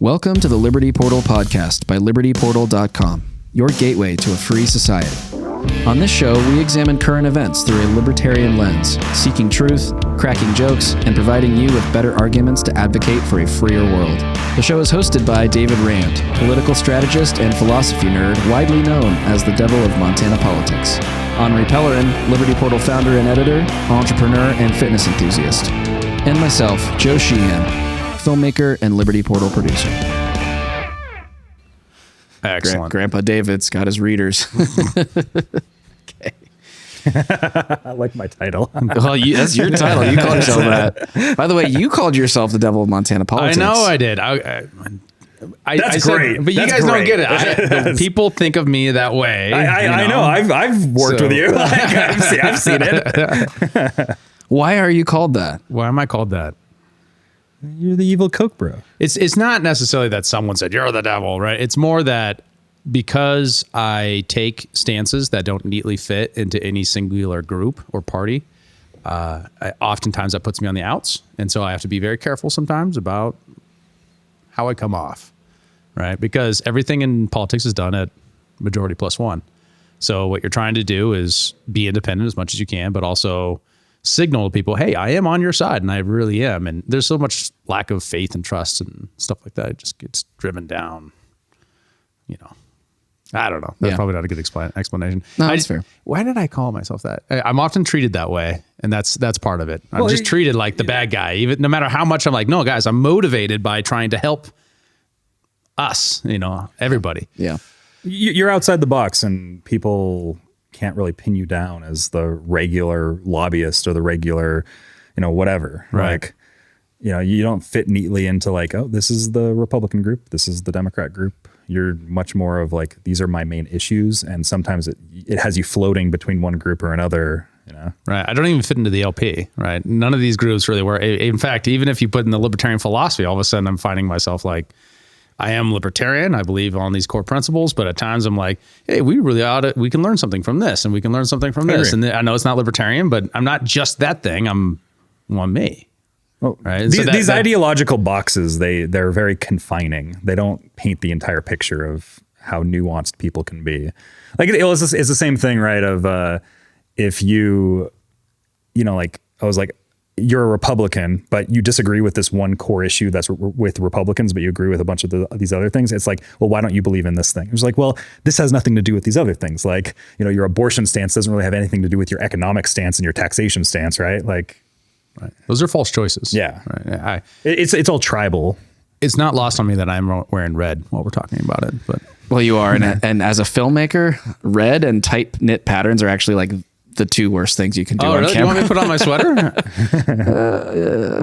Welcome to the Liberty Portal podcast by libertyportal.com, your gateway to a free society. On this show, we examine current events through a libertarian lens, seeking truth, cracking jokes, and providing you with better arguments to advocate for a freer world. The show is hosted by David Rand, political strategist and philosophy nerd widely known as the devil of Montana politics. Henri Pellerin, Liberty Portal founder and editor, entrepreneur, and fitness enthusiast. And myself, Joe Sheehan, filmmaker and Liberty Portal producer. Excellent. Grandpa David's got his readers. Okay. I like my title. Well, that's your title. You called yourself that. By the way, you called yourself the devil of Montana politics. I know I did. That's great. But you guys don't get it. People think of me that way. I know. I've worked with you. I've seen it. Why are you called that? Why am I called that? You're the evil Coke bro. It's not necessarily that someone said you're the devil, right? It's more that because I take stances that don't neatly fit into any singular group or party, oftentimes that puts me on the outs. And so I have to be very careful sometimes about how I come off, right? Because everything in politics is done at majority plus one. So what you're trying to do is be independent as much as you can, but also signal to people, hey, I am on your side, and I really am. And there's so much lack of faith and trust and stuff like that. It just gets driven down, I don't know. That's probably not a good explanation. No, that's fair. Why did I call myself that? I'm often treated that way, and that's part of it. I'm just treated like the bad guy, even no matter how much I'm like, no, guys, I'm motivated by trying to help us, everybody. Yeah. You're outside the box, and people can't really pin you down as the regular lobbyist or the regular, whatever. Right. Like, you don't fit neatly into like, oh, this is the Republican group, this is the Democrat group. You're much more of like, these are my main issues. And sometimes it has you floating between one group or another, Right. I don't even fit into the LP, right? None of these groups really work. In fact, even if you put in the libertarian philosophy, all of a sudden I'm finding myself like, I am libertarian. I believe on these core principles, but at times I'm like, hey, we can learn something from this, and we can learn something from this. And I know it's not libertarian, but I'm not just that thing. I'm me. Well, right. These ideological boxes, they're very confining. They don't paint the entire picture of how nuanced people can be. Like it's the same thing, right? Of if you, like I was like, you're a Republican, but you disagree with this one core issue that's with Republicans, but you agree with a bunch of these other things. It's like, well, why don't you believe in this thing? It's like, well, this has nothing to do with these other things. Like, your abortion stance doesn't really have anything to do with your economic stance and your taxation stance, right? Like, right. Those are false choices. Yeah. Right. It's all tribal. It's not lost on me that I'm wearing red while we're talking about it, but. Well, you are. And as a filmmaker, red and tight knit patterns are actually like the two worst things you can do on really? camera. Do you want me to put on my sweater?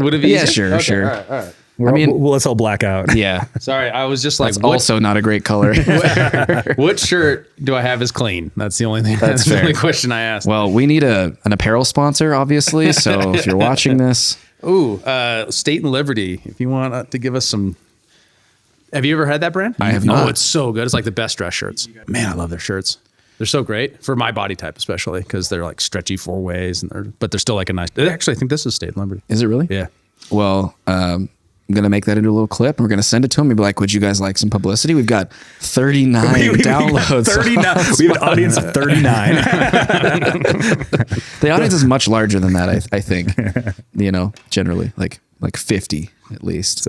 Would it be Yeah, easier? sure, Okay, sure. All right. Well, let's all black out. Yeah. Sorry, I was just like, That's also not a great color. what shirt do I have is clean? That's the only thing. That's the only question I asked. Well, we need an apparel sponsor, obviously. So if you're watching this. Ooh, State and Liberty. If you want to give us some. Have you ever had that brand? I have not. Oh, it's so good. It's like the best dress shirts. Man, I love their shirts. They're so great for my body type, especially because they're like stretchy 4 ways, but they're still like a nice. Actually, I think this is State and Liberty. Is it really? Yeah. Well, I'm going to make that into a little clip, and we're going to send it to them and be like, would you guys like some publicity? We've got 39 downloads. 39. We have an audience of 39. The audience is much larger than that, I think. Generally, like 50 at least.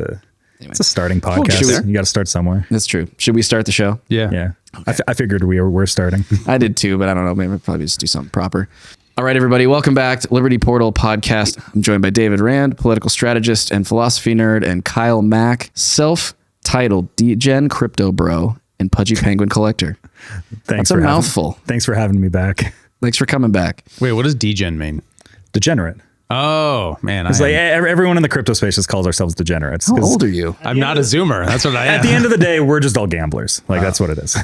It's a starting podcast. You got to start somewhere. That's true. Should we start the show? Yeah. Okay. I figured we're starting. I did too, but I don't know. Maybe probably just do something proper. All right, everybody. Welcome back to Liberty Portal podcast. I'm joined by David Rand, political strategist and philosophy nerd, and Kyle Mack, self-titled D-Gen crypto bro and pudgy penguin collector. That's a mouthful. Thanks for having me back. Thanks for coming back. Wait, what does D-Gen mean? Degenerate. Oh, man. It's like everyone in the crypto space just calls ourselves degenerates. How old are you? I'm not a Zoomer. That's what I am. At the end of the day, we're just all gamblers. Like, that's what it is.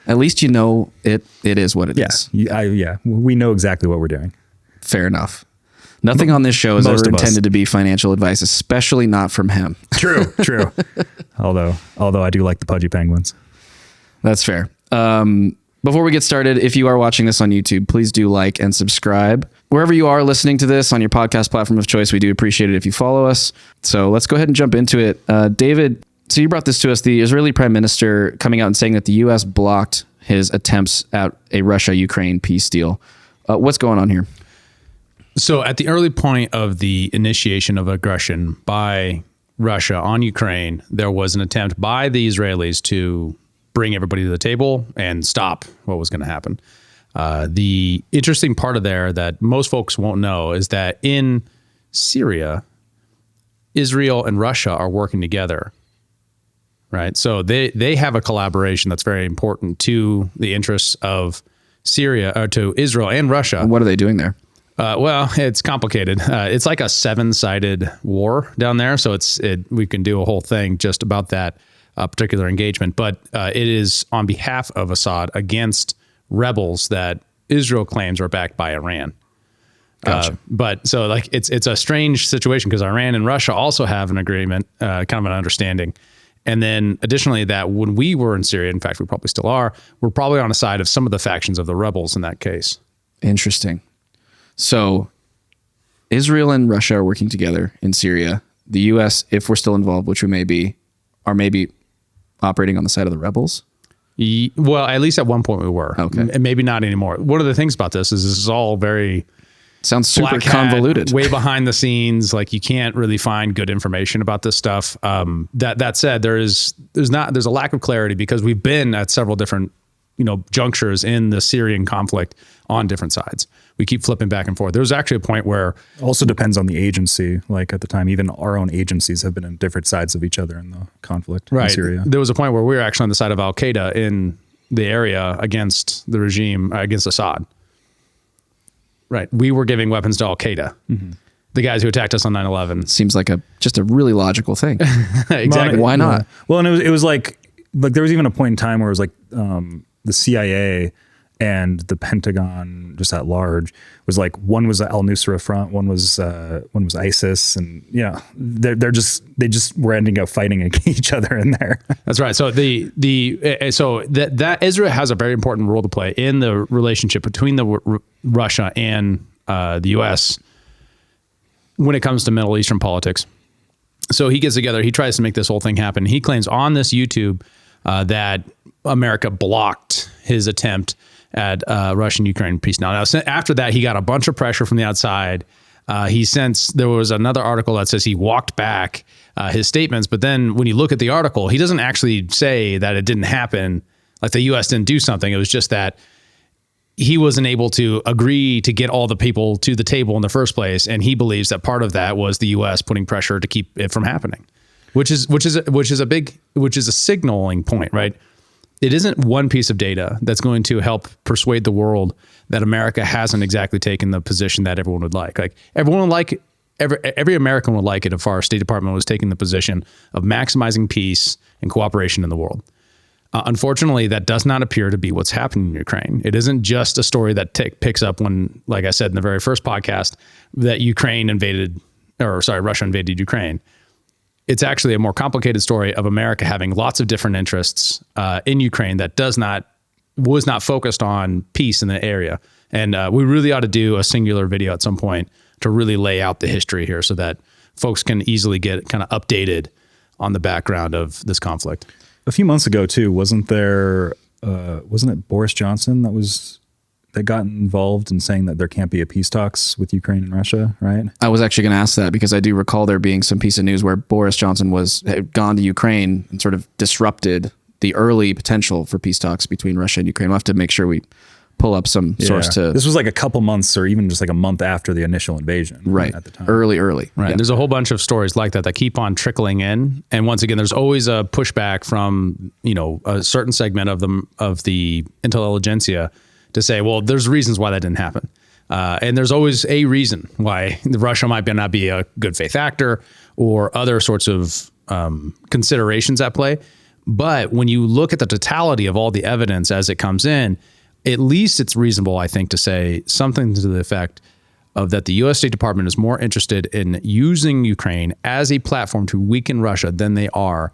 At least it is what it is. Yeah. We know exactly what we're doing. Fair enough. Nothing on this show is ever intended to be financial advice, especially not from him. True. Although I do like the pudgy penguins. That's fair. Before we get started, if you are watching this on YouTube, please do like and subscribe. Wherever you are listening to this on your podcast platform of choice, we do appreciate it if you follow us. So let's go ahead and jump into it. David, So you brought this to us, the Israeli prime minister coming out and saying that the U.S. blocked his attempts at a Russia-Ukraine peace deal. What's going on here? So at the early point of the initiation of aggression by Russia on Ukraine, there was an attempt by the Israelis to bring everybody to the table and stop what was going to happen. The interesting part of there that most folks won't know is that in Syria, Israel and Russia are working together, right? So they have a collaboration that's very important to the interests of Syria, or to Israel and Russia. And what are they doing there? Well, it's complicated. It's like a 7-sided war down there. So we can do a whole thing just about that particular engagement. But it is on behalf of Assad against rebels that Israel claims are backed by Iran. Gotcha. But so like it's a strange situation because Iran and Russia also have an agreement, kind of an understanding. And then additionally, that when we were in Syria, in fact, we probably still are, we're probably on the side of some of the factions of the rebels in that case. Interesting. So Israel and Russia are working together in Syria. The U.S., if we're still involved, which we may be, are maybe operating on the side of the rebels? Well, at least at one point we were. Okay. And maybe not anymore. One of the things about this is all very... Sounds super black hat, convoluted. Way behind the scenes. Like you can't really find good information about this stuff. That said, there's a lack of clarity because we've been at several different, junctures in the Syrian conflict on different sides. We keep flipping back and forth. There was actually a point where Also depends on the agency. Like at the time, even our own agencies have been on different sides of each other in the conflict in Syria. There was a point where we were actually on the side of Al-Qaeda in the area against the regime, against Assad. Right. We were giving weapons to Al-Qaeda, the guys who attacked us on 9/11. Seems like just a really logical thing. Exactly. Why not? Well, and it was like there was even a point in time where it was like the CIA and the Pentagon just at large was like, one was the Al-Nusra Front, one was ISIS, and they just were ending up fighting each other in there. That's right. So that Israel has a very important role to play in the relationship between Russia and the U.S. when it comes to Middle Eastern politics. So he gets together, he tries to make this whole thing happen. He claims on this YouTube that America blocked his attempt at Russian-Ukraine peace. Now, after that, he got a bunch of pressure from the outside. There was another article that says he walked back his statements, but then when you look at the article, he doesn't actually say that it didn't happen, like the U.S. didn't do something. It was just that he wasn't able to agree to get all the people to the table in the first place, and he believes that part of that was the U.S. putting pressure to keep it from happening, which is a signaling point, right? It isn't one piece of data that's going to help persuade the world that America hasn't exactly taken the position that everyone would like. Like every American would like it if our State Department was taking the position of maximizing peace and cooperation in the world. Unfortunately, that does not appear to be what's happening in Ukraine. It isn't just a story that picks up when, like I said in the very first podcast, that Russia invaded Ukraine. It's actually a more complicated story of America having lots of different interests in Ukraine that was not focused on peace in the area. And we really ought to do a singular video at some point to really lay out the history here so that folks can easily get kind of updated on the background of this conflict. A few months ago, too, wasn't it Boris Johnson that got involved in saying that there can't be a peace talks with Ukraine and Russia, right? I was actually going to ask that because I do recall there being some piece of news where Boris Johnson had gone to Ukraine and sort of disrupted the early potential for peace talks between Russia and Ukraine. We'll have to make sure we pull up some source to... This was like a couple months or even just like a month after the initial invasion. Right. At the time. Early. Right. Yeah. There's a whole bunch of stories like that keep on trickling in. And once again, there's always a pushback from, a certain segment of the intelligentsia to say, well, there's reasons why that didn't happen. And there's always a reason why Russia might not be a good faith actor or other sorts of considerations at play. But when you look at the totality of all the evidence as it comes in, at least it's reasonable, I think, to say something to the effect of that the U.S. State Department is more interested in using Ukraine as a platform to weaken Russia than they are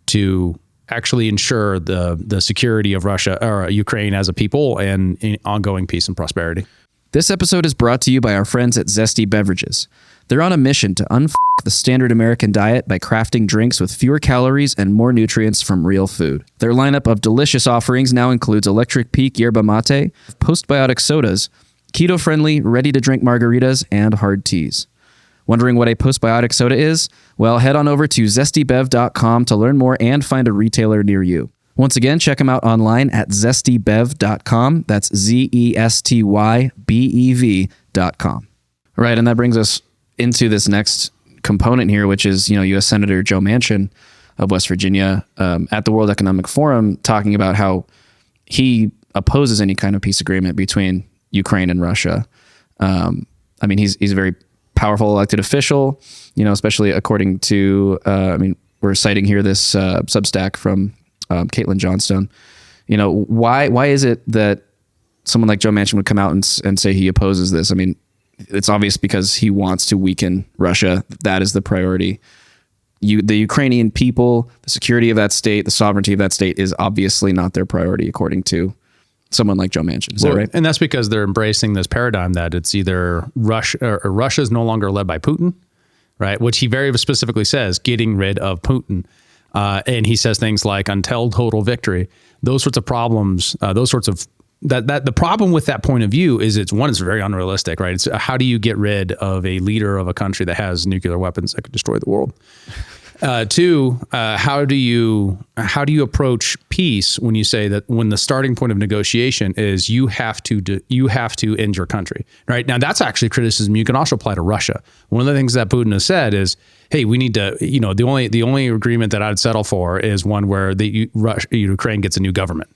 to actually ensure the security of Russia or Ukraine as a people and in ongoing peace and prosperity. This episode is brought to you by our friends at Zesty Beverages. They're on a mission to unfuck the standard American diet by crafting drinks with fewer calories and more nutrients from real food. Their lineup of delicious offerings now includes Electric Peak Yerba Mate, postbiotic sodas, keto-friendly, ready-to-drink margaritas, and hard teas. Wondering what a postbiotic soda is? Well, head on over to zestybev.com to learn more and find a retailer near you. Once again, check them out online at zestybev.com. That's zestybev.com. Right, and that brings us into this next component here, which is, U.S. Senator Joe Manchin of West Virginia at the World Economic Forum talking about how he opposes any kind of peace agreement between Ukraine and Russia. He's a very powerful elected official, especially according to, we're citing here this Substack from Caitlin Johnstone. Why is it that someone like Joe Manchin would come out and say he opposes this? It's obvious because he wants to weaken Russia. That is the priority. The Ukrainian people, the security of that state, the sovereignty of that state is obviously not their priority, according to someone like Joe Manchin. Is that right? And that's because they're embracing this paradigm that it's either Russia or Russia is no longer led by Putin, right? Which he very specifically says, getting rid of Putin. And he says things like until total victory, those sorts of problems, that the problem with that point of view is it's very unrealistic, right? It's how do you get rid of a leader of a country that has nuclear weapons that could destroy the world? Two, how do you approach peace when you say that when the starting point of negotiation is you have to end your country, right? Now that's actually criticism you can also apply to Russia. One of the things that Putin has said is, hey, we need to, the only agreement that I'd settle for is one where Ukraine gets a new government,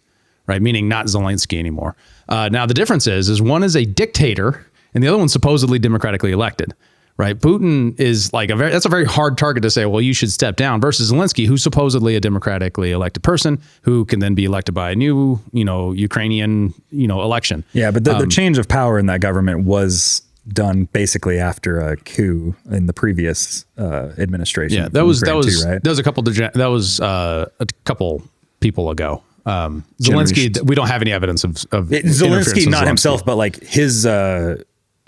right? Meaning not Zelensky anymore. Now the difference is one is a dictator and the other one's supposedly democratically elected. Right, Putin is that's a very hard target to say, well, you should step down, versus Zelensky, who's supposedly a democratically elected person who can then be elected by a new, Ukrainian, election. Yeah, but the change of power in that government was done basically after a coup in the previous administration. Yeah, that was a couple people ago. Zelensky, we don't have any evidence of Zelensky, not himself, but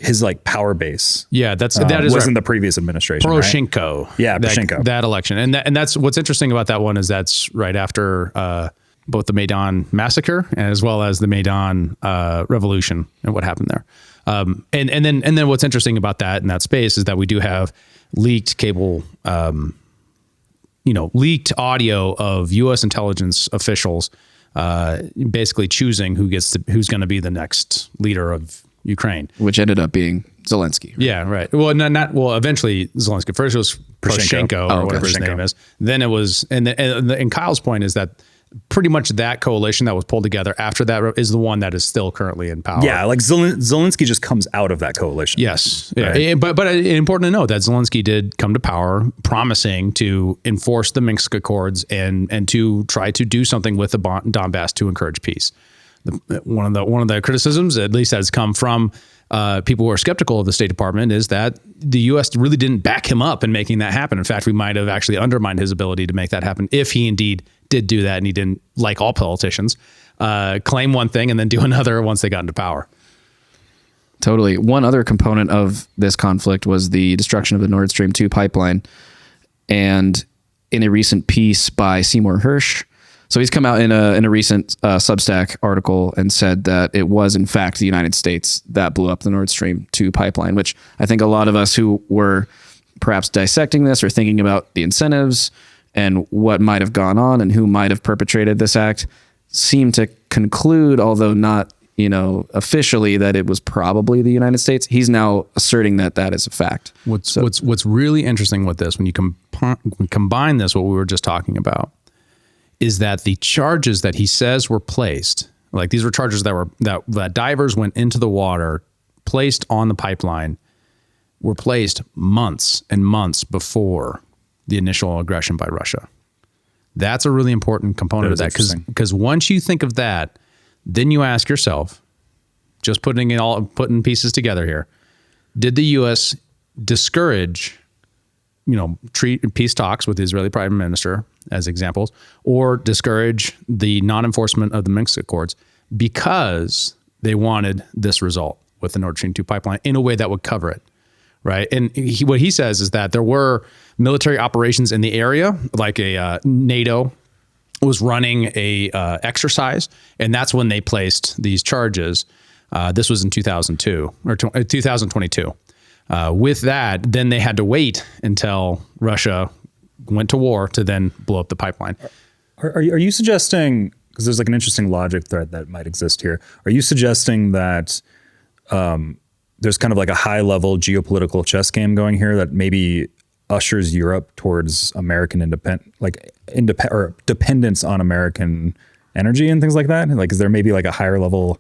his power base. Yeah, that is was right. in the previous administration. Poroshenko. Right? Yeah, Poroshenko. That election. And that's what's interesting about that one is that's right after both the Maidan massacre as well as the Maidan revolution and what happened there. And then what's interesting about that in that space is that we do have leaked cable, leaked audio of U.S. intelligence officials basically choosing who's going to be the next leader of Ukraine, which ended up being Zelensky. Right? Yeah, right. Well, eventually Zelensky. First it was Poroshenko or whatever his name is. Then it was, and Kyle's point is that pretty much that coalition that was pulled together after that is the one that is still currently in power. Yeah, Zelensky just comes out of that coalition. Yes, yeah. Right? But it's important to note that Zelensky did come to power promising to enforce the Minsk Accords and to try to do something with the Donbass to encourage peace. One of the criticisms, at least has come from people who are skeptical of the State Department, is that the U.S. really didn't back him up in making that happen. In fact, we might have actually undermined his ability to make that happen if he indeed did do that, and he didn't, like all politicians, claim one thing and then do another once they got into power. Totally. One other component of this conflict was the destruction of the Nordstream 2 pipeline. And in a recent piece by Seymour Hersh, so he's come out in a recent Substack article and said that it was in fact the United States that blew up the Nord Stream 2 pipeline, which I think a lot of us who were perhaps dissecting this or thinking about the incentives and what might have gone on and who might have perpetrated this act seem to conclude, although not, officially, that it was probably the United States. He's now asserting that is a fact. What's really interesting with this, when you combine this, what we were just talking about, is that the charges that he says were placed, like these were charges that divers went into the water, placed on the pipeline, were placed months and months before the initial aggression by Russia. That's a really important component of that, because once you think of that, then you ask yourself, just putting pieces together here, did the U.S. discourage peace talks with the Israeli Prime Minister as examples, or discourage the non-enforcement of the Minsk Accords because they wanted this result? with the Nord Stream 2 pipeline in a way that would cover it. Right. And what he says is that there were military operations in the area, like a NATO was running a exercise, and that's when they placed these charges. This was in 2002 or 2022. With that, then they had to wait until Russia went to war to then blow up the pipeline. Are you suggesting, because there's like an interesting logic thread that might exist here, are you suggesting that there's kind of like a high level geopolitical chess game going here that maybe ushers Europe towards American or dependence on American energy and things like that? Like, is there maybe like a higher level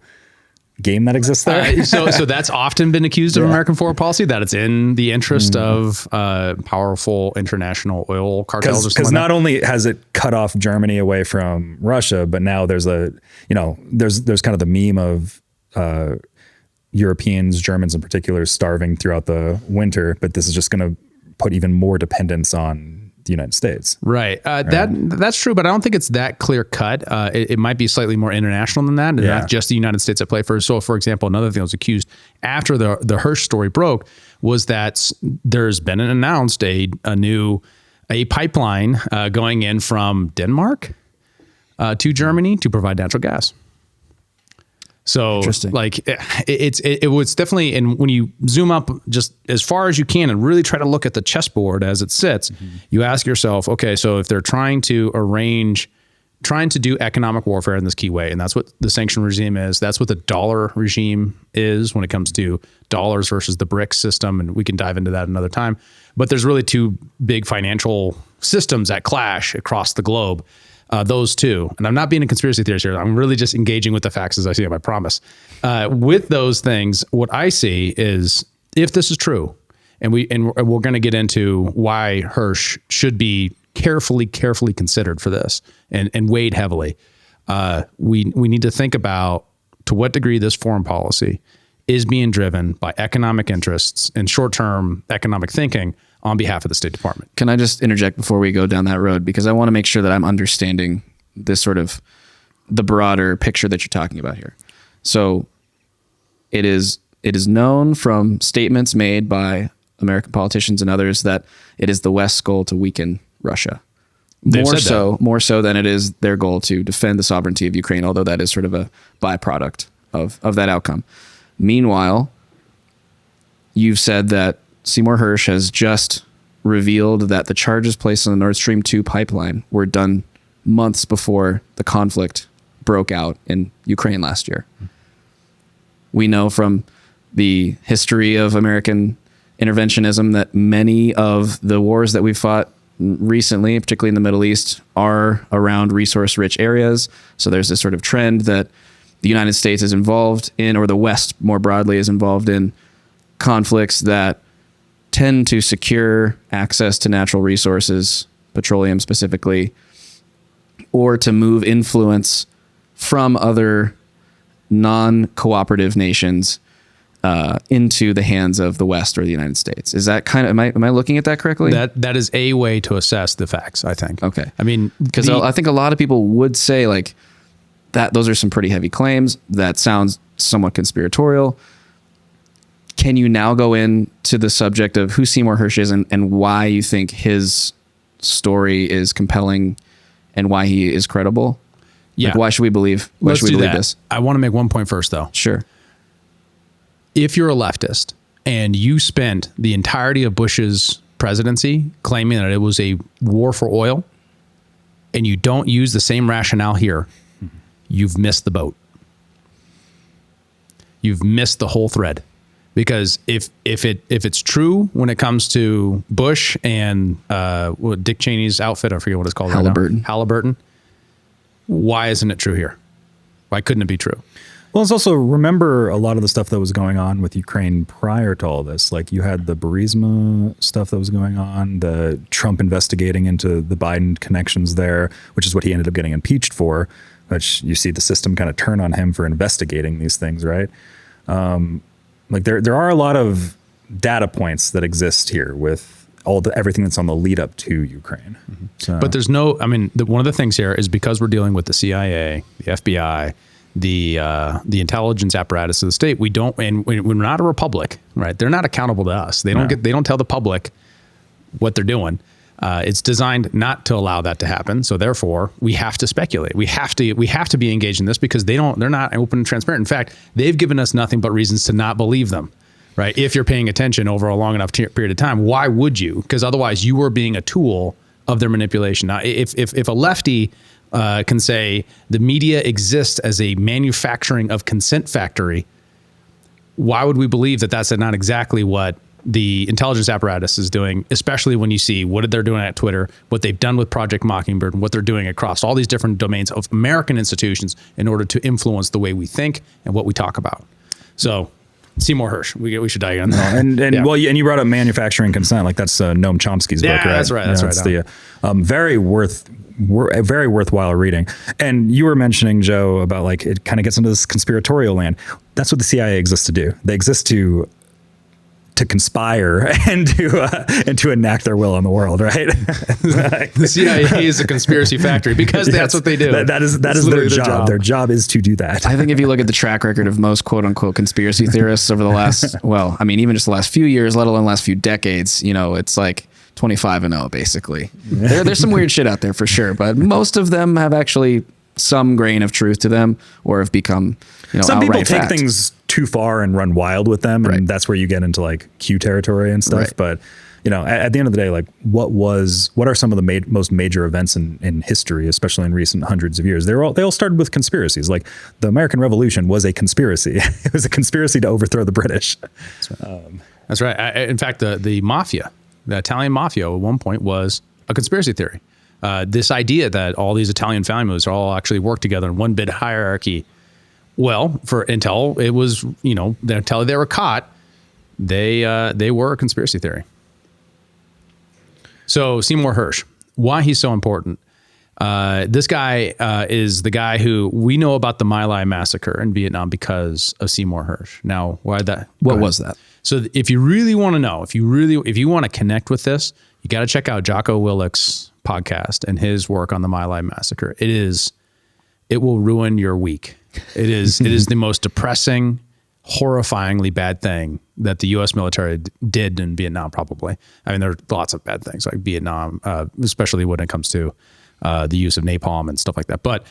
game that exists there? So that's often been accused of American foreign policy, that it's in the interest of powerful international oil cartels or something. Because not only has it cut off Germany away from Russia, but now there's there's kind of the meme of Europeans, Germans in particular, starving throughout the winter, but this is just going to put even more dependence on the United States. Right. That's true, but I don't think it's that clear cut. It might be slightly more international than that, and not just the United States at play. So, for example, another thing that was accused after the Hersh story broke was that there's been announced a pipeline going in from Denmark to Germany to provide natural gas. So like it was definitely, and when you zoom up just as far as you can and really try to look at the chessboard as it sits, you ask yourself, okay, so if they're trying to do economic warfare in this key way, and that's what the sanction regime is, that's what the dollar regime is when it comes to dollars versus the BRICS system, and we can dive into that another time. But there's really two big financial systems that clash across the globe. Those two, and I'm not being a conspiracy theorist here. I'm really just engaging with the facts as I see them, I promise. With those things, what I see is, if this is true, and we're going to get into why Hersh should be carefully considered for this and weighed heavily. We need to think about to what degree this foreign policy is being driven by economic interests and short-term economic thinking on behalf of the State Department. Can I just interject before we go down that road? Because I want to make sure that I'm understanding this sort of the broader picture that you're talking about here. So it is known from statements made by American politicians and others that it is the West's goal to weaken Russia. More so than it is their goal to defend the sovereignty of Ukraine, although that is sort of a byproduct of that outcome. Meanwhile, you've said that Seymour Hersh has just revealed that the charges placed on the Nord Stream 2 pipeline were done months before the conflict broke out in Ukraine last year. We know from the history of American interventionism that many of the wars that we've fought recently, particularly in the Middle East, are around resource-rich areas. So there's this sort of trend that the United States is involved in, or the West more broadly is involved in, conflicts that tend to secure access to natural resources, petroleum specifically, or to move influence from other non-cooperative nations into the hands of the West or the United States. Is that kind of, am I looking at that correctly? That is a way to assess the facts, I think. Okay. I mean, because I think a lot of people would say like that those are some pretty heavy claims. That sounds somewhat conspiratorial. Can you now go into the subject of who Seymour Hersh is and why you think his story is compelling and why he is credible? Yeah. Like, why should we believe this? I want to make one point first, though. Sure. If you're a leftist and you spent the entirety of Bush's presidency claiming that it was a war for oil, and you don't use the same rationale here, you've missed the boat. You've missed the whole thread. Because if it's true when it comes to Bush and Dick Cheney's outfit, I forget what it's called. Halliburton. Why isn't it true here? Why couldn't it be true? Well, it's also, remember a lot of the stuff that was going on with Ukraine prior to all this. Like you had the Burisma stuff that was going on, the Trump investigating into the Biden connections there, which is what he ended up getting impeached for, which you see the system kind of turn on him for investigating these things, right? Like there are a lot of data points that exist here with everything that's on the lead up to Ukraine. So. But there's one of the things here is because we're dealing with the CIA, the FBI, the intelligence apparatus of the state. We don't, and we're not a republic, right? They're not accountable to us. They don't tell the public what they're doing. It's designed not to allow that to happen. So therefore, we have to speculate. We have to be engaged in this because they're not open and transparent. In fact, they've given us nothing but reasons to not believe them, right? If you're paying attention over a long enough period of time, why would you? Because otherwise you are being a tool of their manipulation. Now, if a lefty can say the media exists as a manufacturing of consent factory, why would we believe that that's not exactly what the intelligence apparatus is doing, especially when you see what they're doing at Twitter, what they've done with Project Mockingbird, and what they're doing across all these different domains of American institutions in order to influence the way we think and what we talk about. So Seymour Hersh, we should dive on that. Well, and you brought up manufacturing consent, like that's Noam Chomsky's book, right? That's right. That's the very worthwhile reading. And you were mentioning, Joe, about like it kind of gets into this conspiratorial land. That's what the CIA exists to do. They exist to conspire and to enact their will on the world, right? The CIA is a conspiracy factory because that's what they do. That is their job. Their job is to do that. I think if you look at the track record of most quote unquote conspiracy theorists over the last, well, I mean, even just the last few years, let alone last few decades, it's like 25-0 basically. There's some weird shit out there for sure, but most of them have actually some grain of truth to them or have become, some people take fact. things too far and run wild with them, and that's where you get into like Q territory and stuff. But at the end of the day, like what are some of the most major events in history, especially in recent hundreds of years? They all started with conspiracies. Like the American Revolution was a conspiracy. It was a conspiracy to overthrow the British. That's right. In fact, the mafia, the Italian mafia, at one point was a conspiracy theory. This idea that all these Italian families all actually work together in one big hierarchy. Well, until it was, until they were caught, they were a conspiracy theory. So Seymour Hersh, why he's so important. This guy is the guy who we know about the My Lai massacre in Vietnam because of Seymour Hersh. Now, why that? What was that? So if you really want to know, if you want to connect with this, you got to check out Jocko Willick's podcast and his work on the My Lai massacre. It will ruin your week. It is the most depressing, horrifyingly bad thing that the U.S. military did in Vietnam, probably. I mean, there are lots of bad things like Vietnam, especially when it comes to the use of napalm and stuff like that. But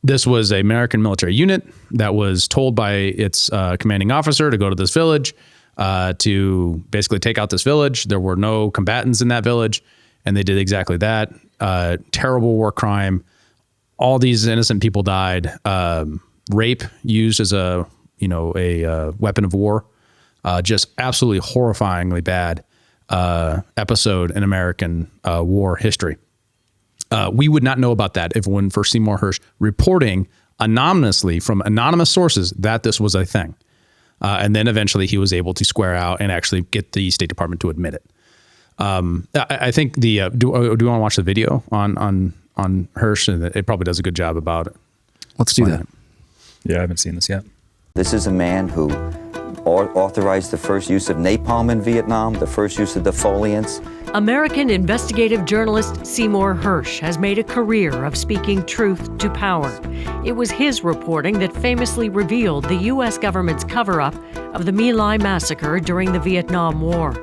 this was an American military unit that was told by its commanding officer to go to this village to basically take out this village. There were no combatants in that village, and they did exactly that. Terrible war crime. All these innocent people died. Rape used as a weapon of war. Just absolutely horrifyingly bad episode in American war history. We would not know about that if it weren't for Seymour Hersh reporting anonymously from anonymous sources that this was a thing. And then eventually he was able to square out and actually get the State Department to admit it. I think do you want to watch the video on Hersh? And it probably does a good job about it. Let's do that. Yeah, I haven't seen this yet. This is a man who authorized the first use of napalm in Vietnam, the first use of defoliants. American investigative journalist Seymour Hersh has made a career of speaking truth to power. It was his reporting that famously revealed the U.S. government's cover-up of the My Lai massacre during the Vietnam War.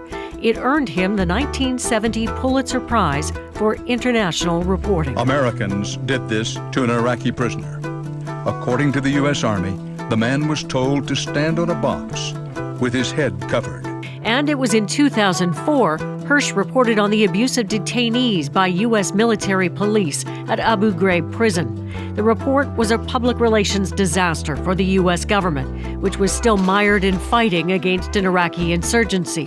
It earned him the 1970 Pulitzer Prize for international reporting. Americans did this to an Iraqi prisoner. According to the U.S. Army, the man was told to stand on a box with his head covered. And it was in 2004, Hersh reported on the abuse of detainees by U.S. military police at Abu Ghraib prison. The report was a public relations disaster for the U.S. government, which was still mired in fighting against an Iraqi insurgency.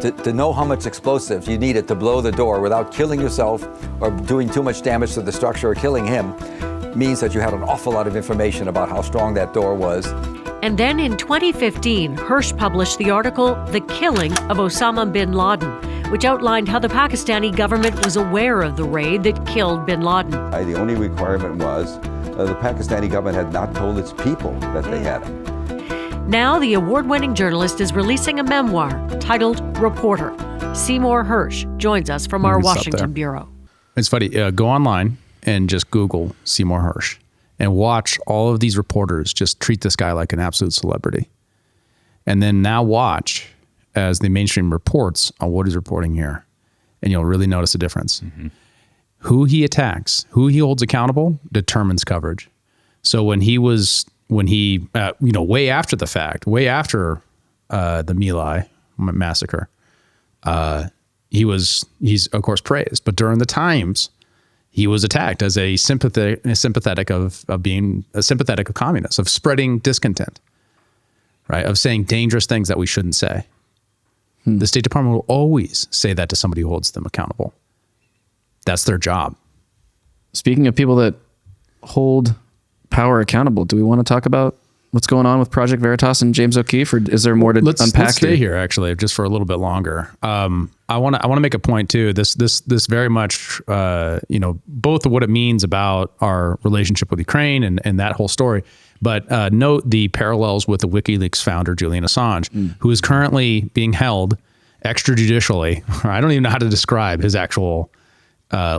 To know how much explosive you needed to blow the door without killing yourself or doing too much damage to the structure or killing him means that you had an awful lot of information about how strong that door was. And then in 2015, Hersh published the article, The Killing of Osama bin Laden, which outlined how the Pakistani government was aware of the raid that killed bin Laden. The only requirement was the Pakistani government had not told its people that they had him. Now the award-winning journalist is releasing a memoir titled Reporter. Seymour Hersh joins us from our Washington bureau. It's funny. Go online and just Google Seymour Hersh. and watch all of these reporters just treat this guy like an absolute celebrity. And then now watch as the mainstream reports on what he's reporting here. And you'll really notice a difference. Mm-hmm. Who he attacks, who he holds accountable determines coverage. So when he way after the fact, way after the My Lai massacre, he's of course praised, but during the times he was attacked as a sympathetic of being a sympathetic of communists, of spreading discontent, right? Of saying dangerous things that we shouldn't say. The State Department will always say that to somebody who holds them accountable. That's their job. Speaking of people that hold power accountable, do we want to talk about what's going on with Project Veritas and James O'Keefe, or is there more to unpack? Let's stay here actually, just for a little bit longer. I want to make a point too. This very much, both of what it means about our relationship with Ukraine and that whole story, but note the parallels with the WikiLeaks founder, Julian Assange, who is currently being held extrajudicially. I don't even know how to describe his actual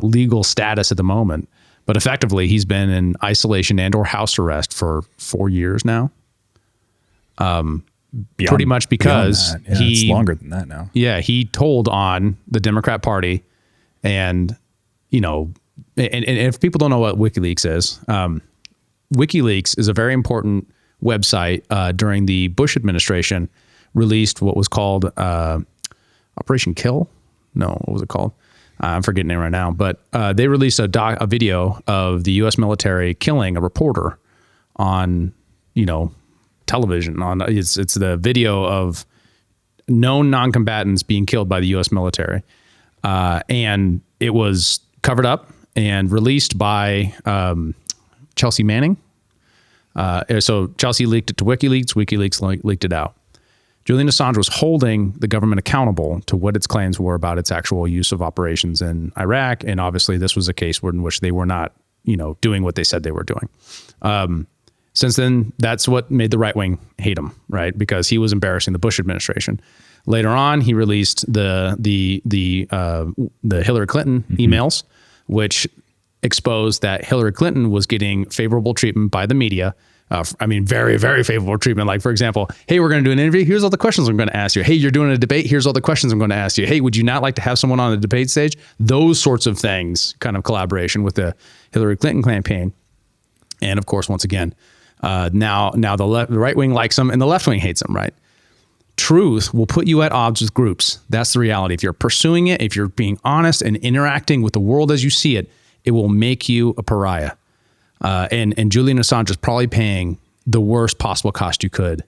legal status at the moment, but effectively he's been in isolation and or house arrest for 4 years now. Pretty much because it's longer than that now. Yeah, he told on the Democrat Party, and and if people don't know what WikiLeaks is, WikiLeaks is a very important website during the Bush administration. Released what was called Operation Kill. No, what was it called? I'm forgetting it right now. But they released a video of the U.S. military killing a reporter on television. It's the video of known non-combatants being killed by the U.S. military, and it was covered up and released by Chelsea Manning. So Chelsea leaked it to WikiLeaks. WikiLeaks leaked it out. Julian Assange was holding the government accountable to what its claims were about its actual use of operations in Iraq, and obviously this was a case in which they were not, doing what they said they were doing. Since then, that's what made the right wing hate him, right? Because he was embarrassing the Bush administration. Later on, he released the Hillary Clinton emails, which exposed that Hillary Clinton was getting favorable treatment by the media. Very, very favorable treatment. Like, for example, hey, we're going to do an interview. Here's all the questions I'm going to ask you. Hey, you're doing a debate. Here's all the questions I'm going to ask you. Hey, would you not like to have someone on the debate stage? Those sorts of things, kind of collaboration with the Hillary Clinton campaign. And of course, once again, now the right wing likes him and the left wing hates him, right? Truth will put you at odds with groups. That's the reality. If you're pursuing it, if you're being honest and interacting with the world as you see it, it will make you a pariah. And Julian Assange is probably paying the worst possible cost you could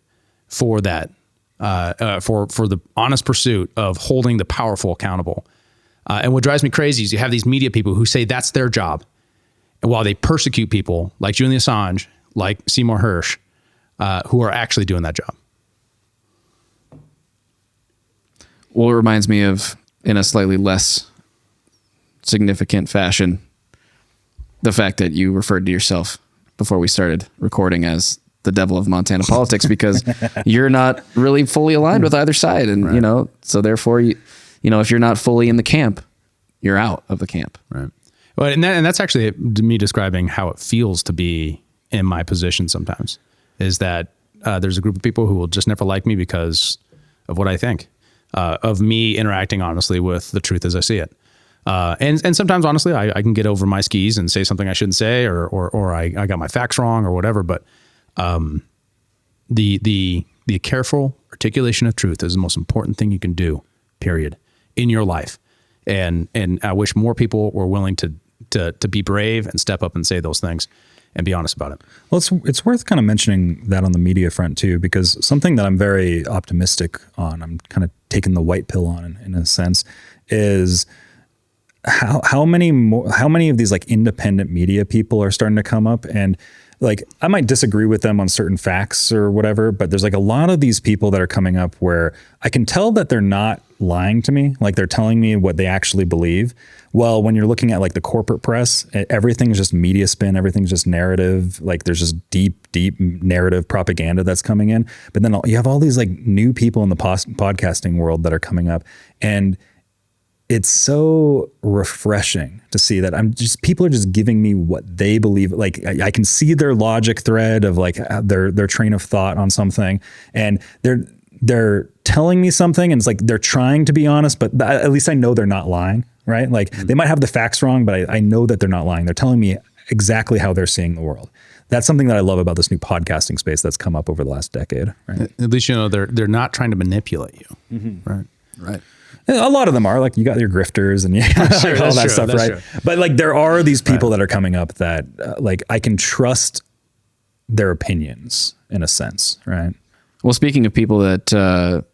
for that, for the honest pursuit of holding the powerful accountable. And what drives me crazy is you have these media people who say that's their job. And while they persecute people like Julian Assange, like Seymour Hersh, who are actually doing that job. Well, it reminds me of, in a slightly less significant fashion, the fact that you referred to yourself before we started recording as the devil of Montana politics, because you're not really fully aligned with either side. And, right. So therefore, if you're not fully in the camp, you're out of the camp. Right. Well, and that's actually me describing how it feels to be in my position sometimes, is that there's a group of people who will just never like me because of what I think, of me interacting honestly with the truth as I see it. And sometimes, honestly, I can get over my skis and say something I shouldn't say, or I got my facts wrong or whatever. But the careful articulation of truth is the most important thing you can do, period, in your life. And I wish more people were willing to be brave and step up and say those things and be honest about it. Well, it's worth kind of mentioning that on the media front too, because something that I'm very optimistic on, I'm kind of taking the white pill on in a sense, is how many of these like independent media people are starting to come up. And like, I might disagree with them on certain facts or whatever, but there's like a lot of these people that are coming up where I can tell that they're not lying to me. Like, they're telling me what they actually believe. Well, when you're looking at like the corporate press, everything's just media spin. Everything's just narrative. Like, there's just deep narrative propaganda that's coming in. But then you have all these like new people in the podcasting world that are coming up, and it's so refreshing to see that people are just giving me what they believe. Like I can see their logic thread of like their train of thought on something, and they're telling me something, and it's like they're trying to be honest, but at least I know they're not lying, right? Like they might have the facts wrong, but I know that they're not lying. They're telling me exactly how they're seeing the world. That's something that I love about this new podcasting space that's come up over the last decade. Right? At least you know they're not trying to manipulate you, right? Right. And a lot of them are, like, you got your grifters and Sure, all that true, stuff, right? true. But like there are these people that are coming up that like I can trust their opinions in a sense, right? Well, speaking of people that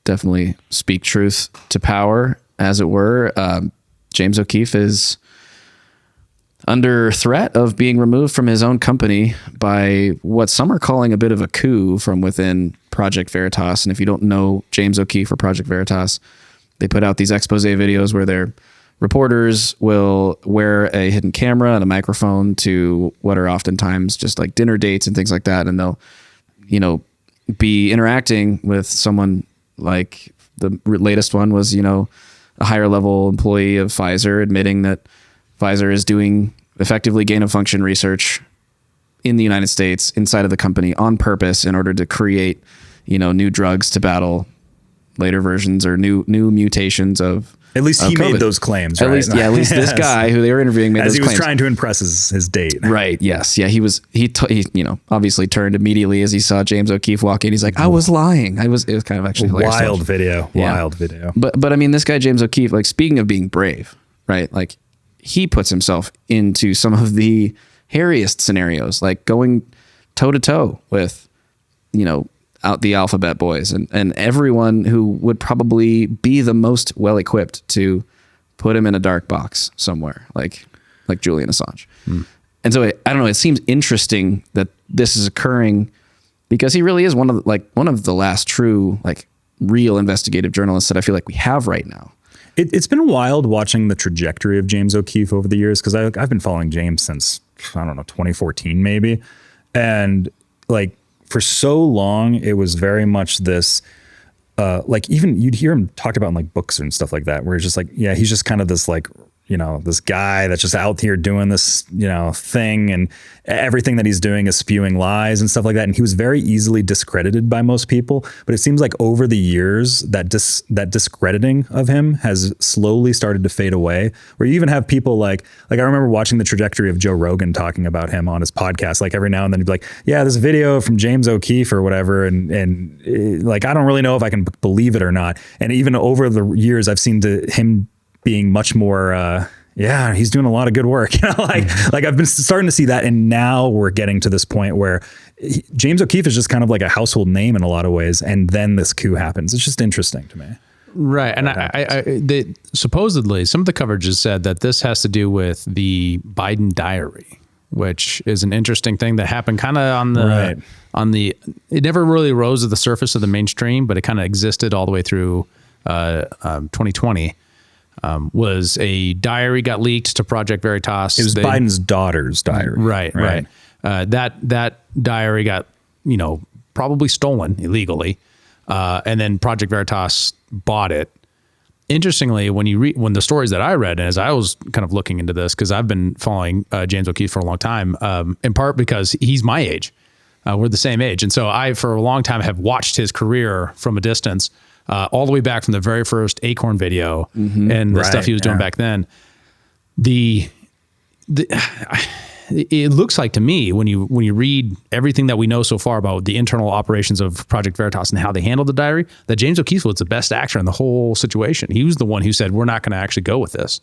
definitely speak truth to power, as it were, James O'Keefe is under threat of being removed from his own company by what some are calling a bit of a coup from within Project Veritas. And if you don't know James O'Keefe or Project Veritas, they put out these expose videos where their reporters will wear a hidden camera and a microphone to what are oftentimes just like dinner dates and things like that. And they'll, be interacting with someone like the latest one was, a higher level employee of Pfizer admitting that Pfizer is doing effectively gain of function research in the United States inside of the company on purpose in order to create, new drugs to battle later versions or new mutations of. At least he COVID. made those claims, At right? least this guy who they were interviewing made As those he was claims. trying to impress his date. Right. Yes. Yeah. He obviously turned immediately as he saw James O'Keefe walk in. He's like, I was lying. It was kind of actually hilarious. Wild video. But I mean, this guy, James O'Keefe, like, speaking of being brave, right? Like, he puts himself into some of the hairiest scenarios, like going toe to toe with, out the alphabet boys and everyone who would probably be the most well equipped to put him in a dark box somewhere, like Julian Assange. And so I don't know. It seems interesting that this is occurring because he really is one of the last true, like, real investigative journalists that I feel like we have right now. It's been wild watching the trajectory of James O'Keefe over the years, because I've been following James since, 2014 maybe. And like for so long, it was very much this, like even you'd hear him talked about in like books and stuff like that, where it's just like, yeah, he's just kind of this like, this guy that's just out here doing this, thing, and everything that he's doing is spewing lies and stuff like that. And he was very easily discredited by most people. But it seems like over the years that discrediting of him has slowly started to fade away, where you even have people like I remember watching the trajectory of Joe Rogan talking about him on his podcast. Like every now and then he'd be like, yeah, this video from James O'Keefe or whatever. And like, I don't really know if I can believe it or not. And even over the years, I've seen him being much more, he's doing a lot of good work. Like I've been starting to see that. And now we're getting to this point where James O'Keefe is just kind of like a household name in a lot of ways. And then this coup happens. It's just interesting to me. Right. And supposedly some of the coverage has said that this has to do with the Biden diary, which is an interesting thing that happened kind of it never really rose to the surface of the mainstream, but it kind of existed all the way through 2020. Was a diary got leaked to Project Veritas. It was Biden's daughter's diary. Right. That diary got, probably stolen illegally. And then Project Veritas bought it. Interestingly, when the stories that I read, and as I was kind of looking into this, because I've been following James O'Keefe for a long time, in part because he's my age. We're the same age. And so I, for a long time, have watched his career from a distance. All the way back from the very first Acorn video and the stuff he was doing back then. It looks like to me when you read everything that we know so far about the internal operations of Project Veritas and how they handled the diary, that James O'Keefe was the best actor in the whole situation. He was the one who said, we're not going to actually go with this.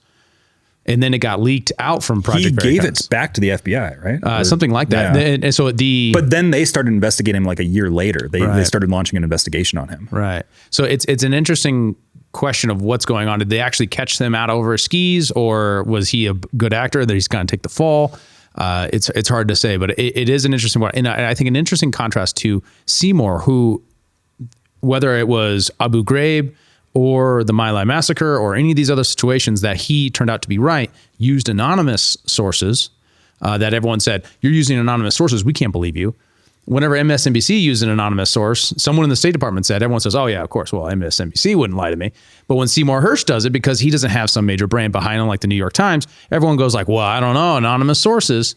And then it got leaked out from Project Veritas. He gave it back to the FBI, right? Something like that. Yeah. And so but then they started investigating him like a year later. They started launching an investigation on him. Right. So it's an interesting question of what's going on. Did they actually catch them out over skis, or was he a good actor that he's going to take the fall? It's hard to say, but it is an interesting one. And I think an interesting contrast to Seymour, who, whether it was Abu Ghraib or the My Lai massacre or any of these other situations that he turned out to be right, used anonymous sources that everyone said, you're using anonymous sources, we can't believe you. whenever MSNBC used an anonymous source, someone in the State Department said, everyone says, oh yeah, of course, well, MSNBC wouldn't lie to me. But when Seymour Hersh does it, because he doesn't have some major brand behind him like the New York Times, everyone goes like, well, I don't know, anonymous sources.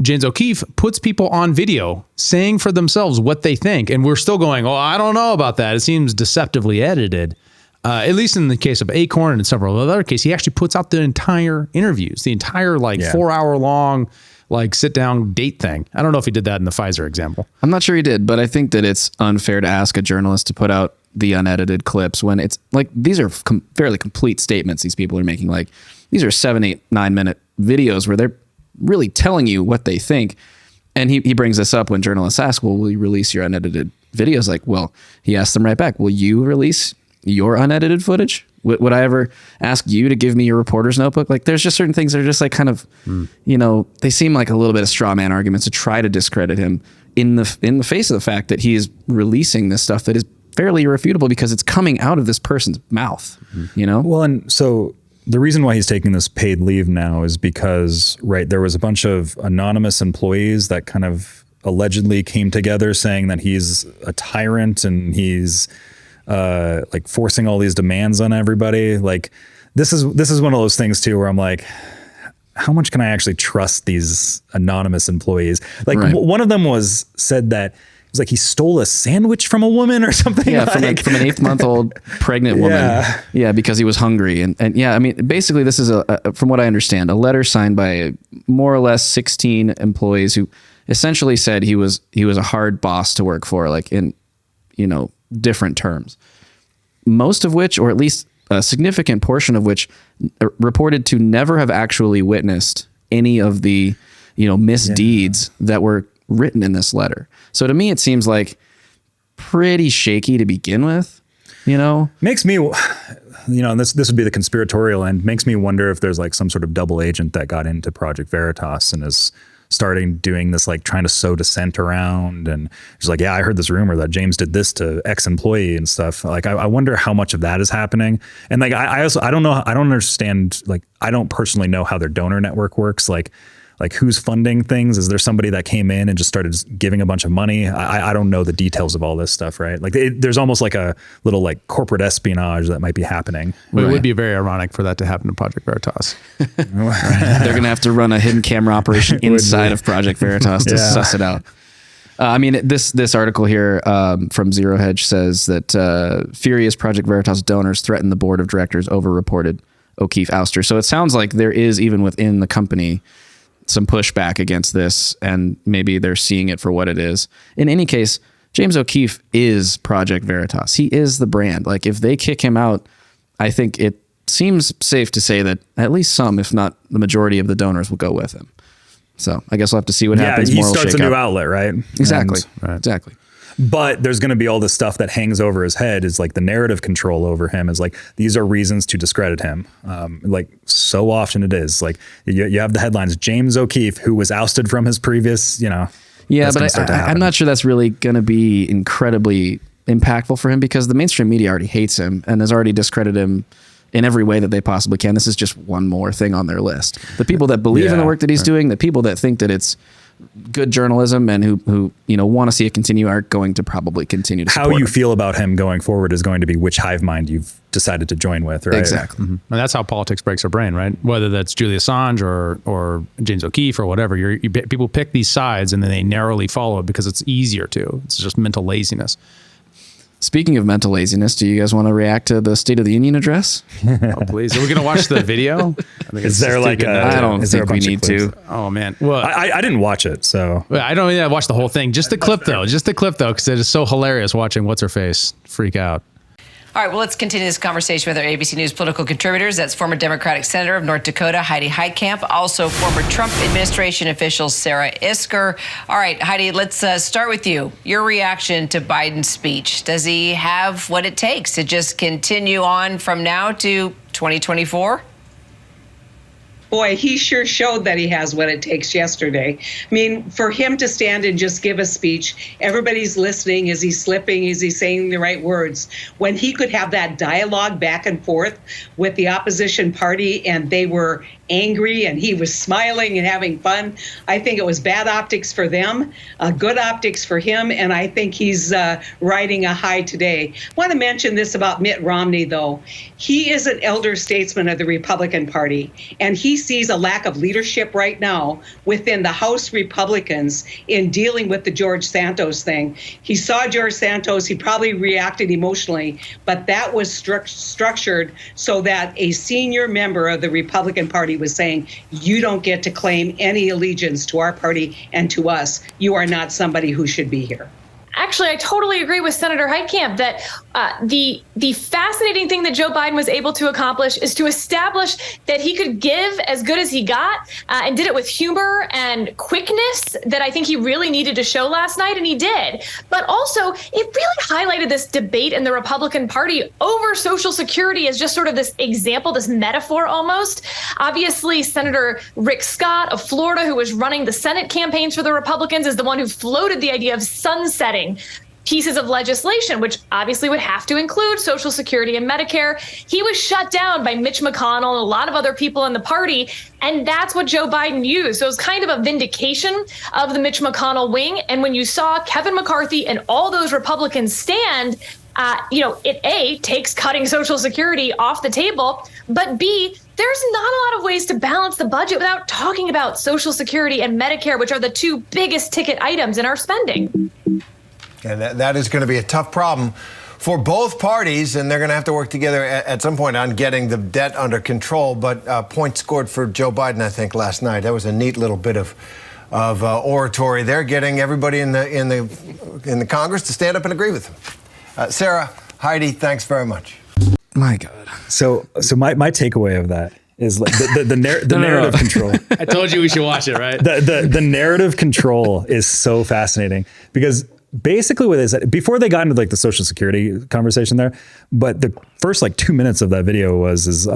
James O'Keefe puts people on video saying for themselves what they think. And we're still going, oh, I don't know about that. It seems deceptively edited. At least in the case of Acorn and several other cases, he actually puts out the entire interviews, the entire 4-hour long sit down date thing. I don't know if he did that in the Pfizer example. I'm not sure he did, but I think that it's unfair to ask a journalist to put out the unedited clips when it's like, these are fairly complete statements these people are making. Like, these are 7, 8, 9 minute videos where they're really telling you what they think. And he brings this up when journalists ask, well, will you release your unedited videos? Like, well, he asked them right back, will you release your unedited footage? Would I ever ask you to give me your reporter's notebook? Like, there's just certain things that are just like kind of, they seem like a little bit of straw man arguments to try to discredit him in the face of the fact that he is releasing this stuff that is fairly irrefutable because it's coming out of this person's mouth, Well, and so the reason why he's taking this paid leave now is because, there was a bunch of anonymous employees that kind of allegedly came together saying that he's a tyrant and he's forcing all these demands on everybody. Like, this is one of those things too, where I'm like, how much can I actually trust these anonymous employees? Like, one of them said that it was like he stole a sandwich from a woman or something. Yeah, from an 8-month-old pregnant woman. Yeah, because he was hungry. And yeah, I mean, basically this is from what I understand, a letter signed by more or less 16 employees who essentially said he was a hard boss to work for, like in, different terms, most of which, or at least a significant portion of which, reported to never have actually witnessed any of the, misdeeds that were written in this letter. So to me, it seems like pretty shaky to begin with, Makes me, and this would be the conspiratorial end, makes me wonder if there's like some sort of double agent that got into Project Veritas and is starting doing this, like trying to sow dissent around. And she's like, yeah, I heard this rumor that James did this to X-employee and stuff. Like, I wonder how much of that is happening. And like, I don't know. I don't understand. Like, I don't personally know how their donor network works. Like who's funding things? Is there somebody that came in and just started giving a bunch of money? I don't know the details of all this stuff, right? Like, there's almost like a little like corporate espionage that might be happening. Well, it would be very ironic for that to happen to Project Veritas. They're going to have to run a hidden camera operation inside of Project Veritas to suss it out. I mean, this article here from Zero Hedge says that furious Project Veritas donors threatened the board of directors over reported O'Keefe ouster. So it sounds like there is, even within the company, some pushback against this, and maybe they're seeing it for what it is. In any case, James O'Keefe is Project Veritas. He is the brand. Like, if they kick him out, I think it seems safe to say that at least some, if not the majority of the donors, will go with him. So I guess we'll have to see what happens. He starts a new outlet, right? Exactly. Exactly. But there's going to be all this stuff that hangs over his head, is like the narrative control over him is like, these are reasons to discredit him. Like, so often it is like you have the headlines, James O'Keefe, who was ousted from his previous, Yeah, but I'm not sure that's really going to be incredibly impactful for him, because the mainstream media already hates him and has already discredited him in every way that they possibly can. This is just one more thing on their list. The people that believe in the work that he's doing, the people that think that it's good journalism and who want to see it continue, are going to probably continue to support how you him. Feel about him going forward is going to be which hive mind you've decided to join with, right? Exactly. Mm-hmm. And that's how politics breaks our brain, right? Whether that's Julian Assange or James O'Keefe or whatever, people pick these sides and then they narrowly follow it because it's easier to. It's just mental laziness. Speaking of mental laziness, do you guys want to react to the State of the Union address? Oh, please. Are we going to watch the video? Is there like I don't think we need to. Oh, man. Well, I didn't watch it, so. I don't even watch the whole thing. Just the clip, though. Because it is so hilarious watching What's-Her-Face freak out. All right, well, let's continue this conversation with our ABC News political contributors. That's former Democratic Senator of North Dakota, Heidi Heitkamp, also former Trump administration official Sarah Isker. All right, Heidi, let's start with you. Your reaction to Biden's speech. Does he have what it takes to just continue on from now to 2024? boy, he sure showed that he has what it takes yesterday. I mean, for him to stand and just give a speech, everybody's listening. Is he slipping? Is he saying the right words? When he could have that dialogue back and forth with the opposition party and they were angry and he was smiling and having fun, I think it was bad optics for them, good optics for him, and I think he's riding a high today. I want to mention this about Mitt Romney, though. He is an elder statesman of the Republican Party, and he sees a lack of leadership right now within the House Republicans in dealing with the George Santos thing. He saw George Santos, he probably reacted emotionally, but that was structured so that a senior member of the Republican Party was saying, you don't get to claim any allegiance to our party and to us. You are not somebody who should be here. Actually, I totally agree with Senator Heitkamp that the fascinating thing that Joe Biden was able to accomplish is to establish that he could give as good as he got and did it with humor and quickness that I think he really needed to show last night, and he did. But also, it really highlighted this debate in the Republican Party over Social Security as just sort of this example, this metaphor almost. Obviously, Senator Rick Scott of Florida, who was running the Senate campaigns for the Republicans, is the one who floated the idea of sunsetting pieces of legislation, which obviously would have to include Social Security and Medicare. He was shut down by Mitch McConnell and a lot of other people in the party, and that's what Joe Biden used. So it was kind of a vindication of the Mitch McConnell wing. And when you saw Kevin McCarthy and all those Republicans stand, it A, takes cutting Social Security off the table, but B, there's not a lot of ways to balance the budget without talking about Social Security and Medicare, which are the two biggest ticket items in our spending. And that is going to be a tough problem for both parties, and they're going to have to work together at some point on getting the debt under control. But points scored for Joe Biden, I think, last night. That was a neat little bit of oratory there, getting everybody in the Congress to stand up and agree with him. Sarah, Heidi, thanks very much. My God. So my takeaway of that is like the narrative control. I told you we should watch it, right? The narrative control is so fascinating because basically what they said before they got into like the Social Security conversation there, but the first like 2 minutes of that video was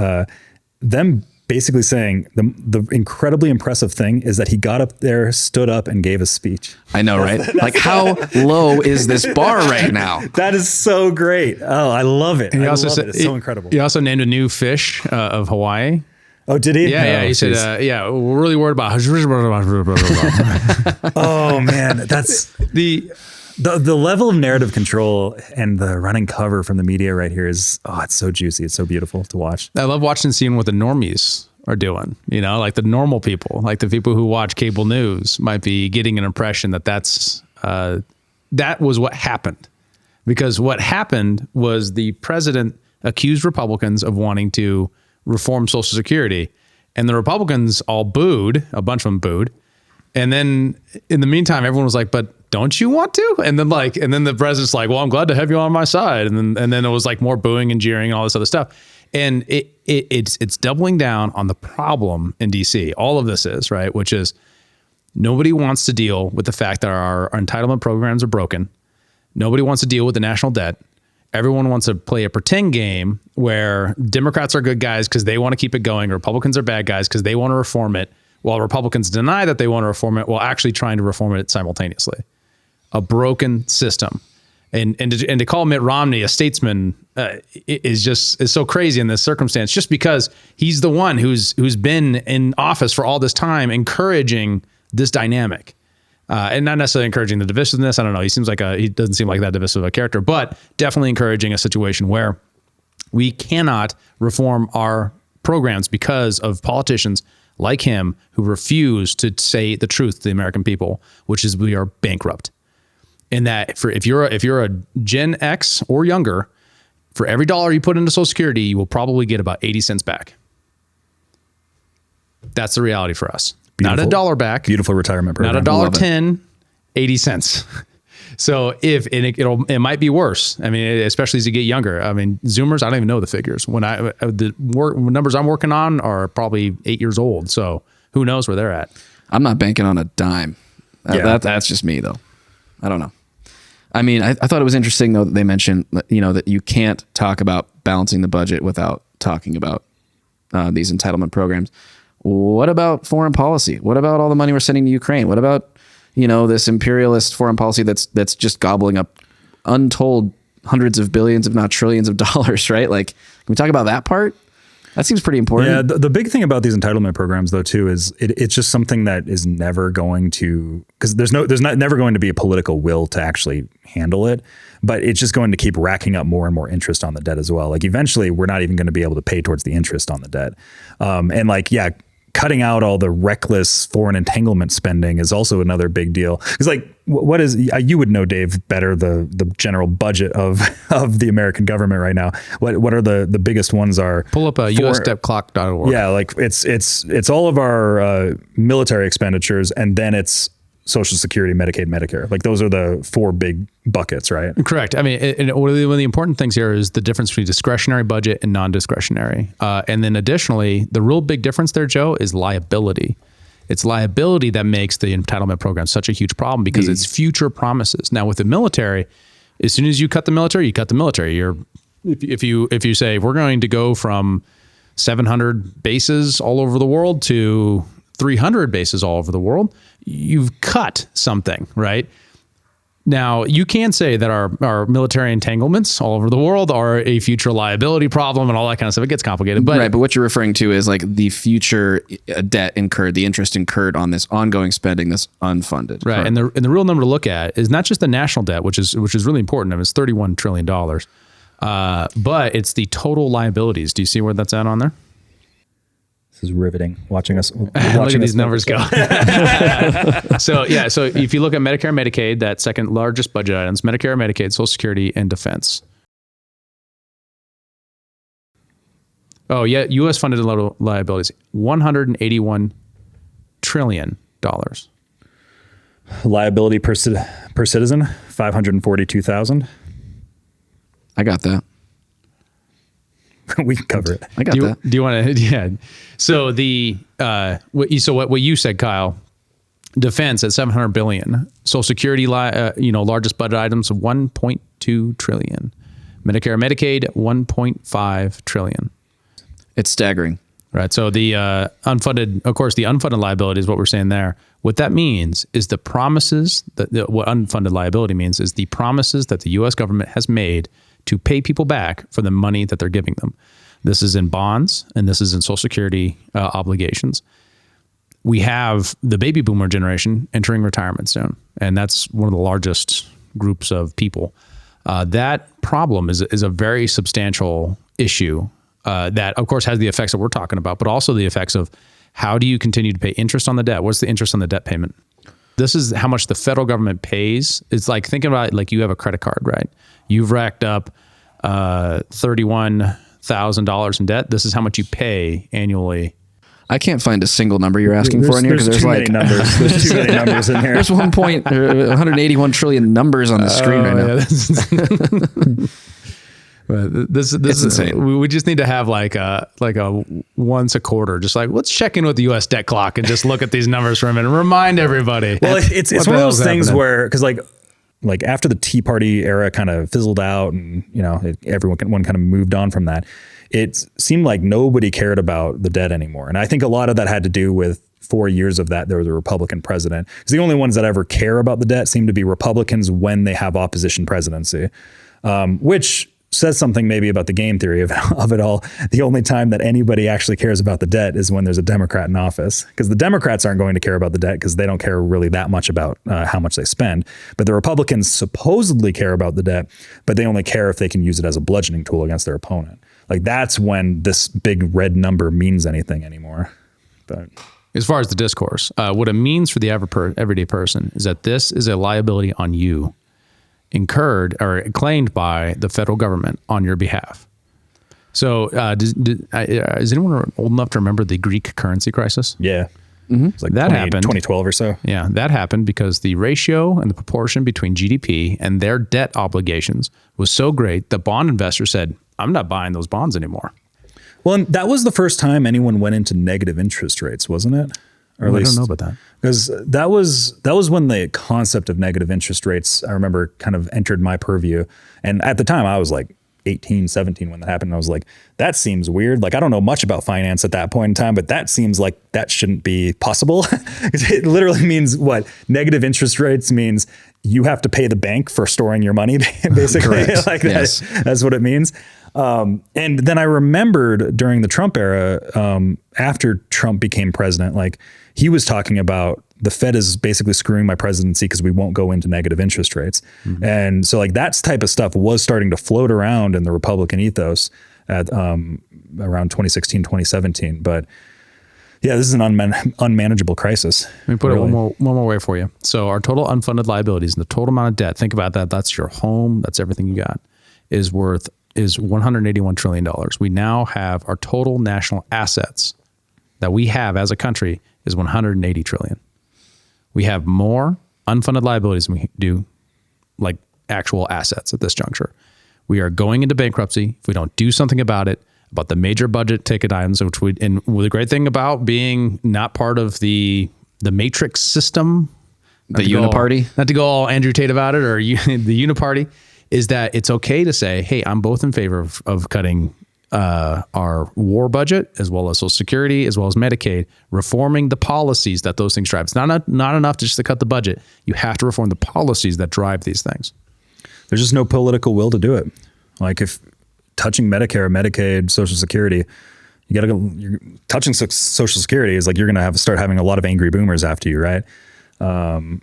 them basically saying the incredibly impressive thing is that he got up there, stood up, and gave a speech. I know, right? Like, how low is this bar right now? That is so great. Oh, I love it. And he also said it's so incredible. He also named a new fish of Hawaii. Oh, did he? Yeah, he said, we're really worried about. Oh man, that's the level of narrative control and the running cover from the media right here is, it's so juicy. It's so beautiful to watch. I love watching and seeing what the normies are doing, like the normal people, like the people who watch cable news might be getting an impression that that was what happened. Because what happened was the president accused Republicans of wanting to reform Social Security, and the Republicans all booed, a bunch of them booed. And then in the meantime, everyone was like, but don't you want to? And then the president's like, well, I'm glad to have you on my side. And then it was like more booing and jeering and all this other stuff. And it's doubling down on the problem in DC. All of this is, right, which is nobody wants to deal with the fact that our entitlement programs are broken. Nobody wants to deal with the national debt. Everyone wants to play a pretend game where Democrats are good guys because they want to keep it going. Republicans are bad guys because they want to reform it, while Republicans deny that they want to reform it while actually trying to reform it simultaneously. A broken system. And to call Mitt Romney a statesman is so crazy in this circumstance, just because he's the one who's been in office for all this time encouraging this dynamic. And not necessarily encouraging the divisiveness. I don't know. He doesn't seem like that divisive a character, but definitely encouraging a situation where we cannot reform our programs because of politicians like him who refuse to say the truth to the American people, which is we are bankrupt. And that if you're a Gen X or younger, for every dollar you put into Social Security, you will probably get about 80 cents back. That's the reality for us. Beautiful, not $1 back. Beautiful retirement program. Not $1.10, 80 cents. So it might be worse. I mean, especially as you get younger. I mean, Zoomers, I don't even know the figures. The numbers I'm working on are probably 8 years old. So who knows where they're at? I'm not banking on a dime. That's just me, though. I don't know. I mean, I thought it was interesting, though, that they mentioned, that you can't talk about balancing the budget without talking about these entitlement programs. what about foreign policy? What about all the money we're sending to Ukraine? What about, this imperialist foreign policy that's just gobbling up untold hundreds of billions, if not trillions of dollars, right? Like, can we talk about that part? That seems pretty important. Yeah, the big thing about these entitlement programs, though, too, is it's just something that is never going to, because there's never going to be a political will to actually handle it, but it's just going to keep racking up more and more interest on the debt as well. Like, eventually, we're not even going to be able to pay towards the interest on the debt. Cutting out all the reckless foreign entanglement spending is also another big deal. Because what is, you would know, Dave, better the general budget of the American government right now. What are the biggest ones are? Pull up usdebtclock.org. Yeah, it's all of our military expenditures, and then it's Social Security, Medicaid, Medicare. Like, those are the 4 big buckets, right? Correct. I mean, one of the important things here is the difference between discretionary budget and non-discretionary. And then additionally, the real big difference there, Joe, is liability. It's liability that makes the entitlement program such a huge problem, because it's future promises. Now, with the military, as soon as you cut the military, you cut the military. If you say we're going to go from 700 bases all over the world to 300 bases all over the world, you've cut something, right? Now, you can say that our military entanglements all over the world are a future liability problem and all that kind of stuff. It gets complicated. But what you're referring to is like the future debt incurred, the interest incurred on this ongoing spending that's unfunded. Right. And the real number to look at is not just the national debt, which is really important. I mean, it's $31 trillion. But it's the total liabilities. Do you see where that's at on there? This is riveting. Watching look at these numbers go. So if you look at Medicare and Medicaid, that second largest budget items, Medicare, Medicaid, Social Security, and defense. Oh yeah, U.S. funded liabilities, $181 trillion. Liability per citizen, 542,000. I got that. We can cover it. I got that. Do you want to? Yeah. So what you said, Kyle, defense at $700 billion, Social Security, largest budget items of $1.2 trillion, Medicare, Medicaid, $1.5 trillion. It's staggering, right? So the unfunded liability is what we're saying there. What that means is the promises what unfunded liability means is the promises that the U.S. government has made to pay people back for the money that they're giving them. This is in bonds, and this is in Social Security obligations. We have the baby boomer generation entering retirement soon, and that's one of the largest groups of people. That problem is a very substantial issue that, of course, has the effects that we're talking about, but also the effects of how do you continue to pay interest on the debt? What's the interest on the debt payment? This is how much the federal government pays. It's like, thinking about it like you have a credit card, right? You've racked up $31,000 in debt. This is how much you pay annually. I can't find a single number you're asking for in here, because there's like numbers. There's too many numbers in here. There's 181 trillion numbers on the screen right now. This is insane. We just need to have like a once a quarter, just like, let's check in with the U.S. debt clock and just look at these numbers for a minute. Remind everybody. Well, it's one of those things where, because like after the Tea Party era kind of fizzled out, and everyone kind of moved on from that, it seemed like nobody cared about the debt anymore. And I think a lot of that had to do with 4 years of that there was a Republican president. Because the only ones that ever care about the debt seem to be Republicans when they have opposition presidency, which says something maybe about the game theory of it all. The only time that anybody actually cares about the debt is when there's a Democrat in office, because the Democrats aren't going to care about the debt because they don't care really that much about how much they spend. But the Republicans supposedly care about the debt, but they only care if they can use it as a bludgeoning tool against their opponent. Like, that's when this big red number means anything anymore. But as far as the discourse, what it means for the everyday person is that this is a liability on you, incurred or claimed by the federal government on your behalf. So is anyone old enough to remember the Greek currency crisis? Yeah. Mm-hmm. It's like that happened 2012 or so. Yeah, that happened because the ratio and the proportion between GDP and their debt obligations was so great that bond investors said, I'm not buying those bonds anymore. Well, and that was the first time anyone went into negative interest rates, wasn't it? Or at least, I don't know about that. Because that was when the concept of negative interest rates, I remember, kind of entered my purview. And at the time I was like 18, 17 when that happened. And I was like, that seems weird. Like, I don't know much about finance at that point in time, but that seems like that shouldn't be possible. It literally means what? Negative interest rates means you have to pay the bank for storing your money, basically. Like yes. that's what it means. And then I remembered during the Trump era, after Trump became president, like he was talking about the Fed is basically screwing my presidency because we won't go into negative interest rates. Mm-hmm. And so like that type of stuff was starting to float around in the Republican ethos at around 2016, 2017. But yeah, this is an unmanageable crisis. Let me put it one more way for you. So our total unfunded liabilities and the total amount of debt, think about that. That's your home. That's everything you got is $181 trillion. We now have our total national assets that we have as a country is 180 trillion. We have more unfunded liabilities than we do like actual assets at this juncture. We are going into bankruptcy if we don't do something about it, about the major budget ticket items, and the great thing about being not part of the matrix system, the uniparty, not to go all Andrew Tate about it, or the uniparty, is that it's okay to say, hey, I'm both in favor of cutting our war budget, as well as Social Security, as well as Medicaid, reforming the policies that those things drive. It's not enough just to cut the budget. You have to reform the policies that drive these things. There's just no political will to do it. Like if touching Medicare, Medicaid, Social Security, you got to go. Touching Social Security is like you're going to have to start having a lot of angry boomers after you, right? I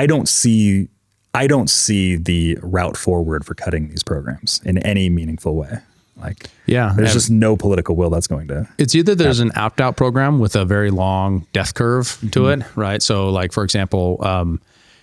don't see the route forward for cutting these programs in any meaningful way. Like, there's just no political will that's going to. It's either there's an opt-out program with a very long death curve to it, right? So, like for example,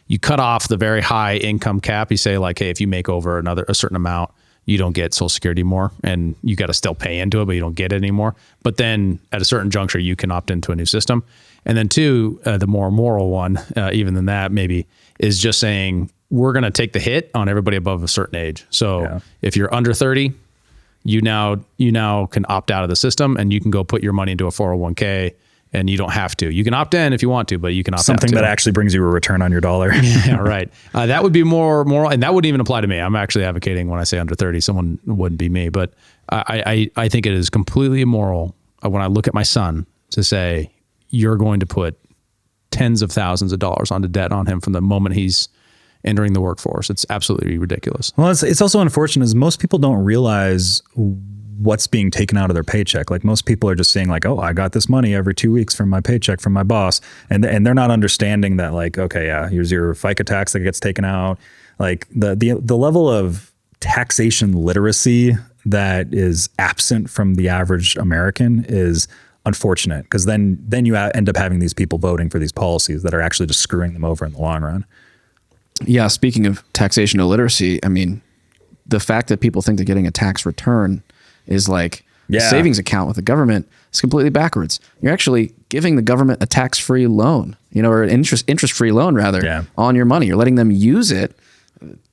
you cut off the very high income cap. You say like, hey, if you make over a certain amount, you don't get Social Security more, and you got to still pay into it, but you don't get it anymore. But then at a certain juncture, you can opt into a new system. And then two, the more moral one, even than that, maybe, is just saying we're going to take the hit on everybody above a certain age. So if you're under 30, you now can opt out of the system, and you can go put your money into a 401k, and you don't have to. You can opt in if you want to, but you can opt out. Something that actually brings you a return on your dollar. Yeah, right. That would be more moral, and that wouldn't even apply to me. I'm actually advocating when I say under 30, someone wouldn't be me, but I think it is completely immoral when I look at my son to say, you're going to put tens of thousands of dollars onto debt on him from the moment he's entering the workforce. It's absolutely ridiculous. Well, it's also unfortunate is most people don't realize what's being taken out of their paycheck. Like most people are just saying like, oh, I got this money every 2 weeks from my paycheck from my boss. And they're not understanding that like, okay, yeah, here's your FICA tax that gets taken out. Like the level of taxation literacy that is absent from the average American is unfortunate, because then you end up having these people voting for these policies that are actually just screwing them over in the long run. Yeah, speaking of taxation illiteracy, I mean, the fact that people think that getting a tax return is like a savings account with the government is completely backwards. You're actually giving the government a tax-free loan, or an interest-free loan rather, on your money. You're letting them use it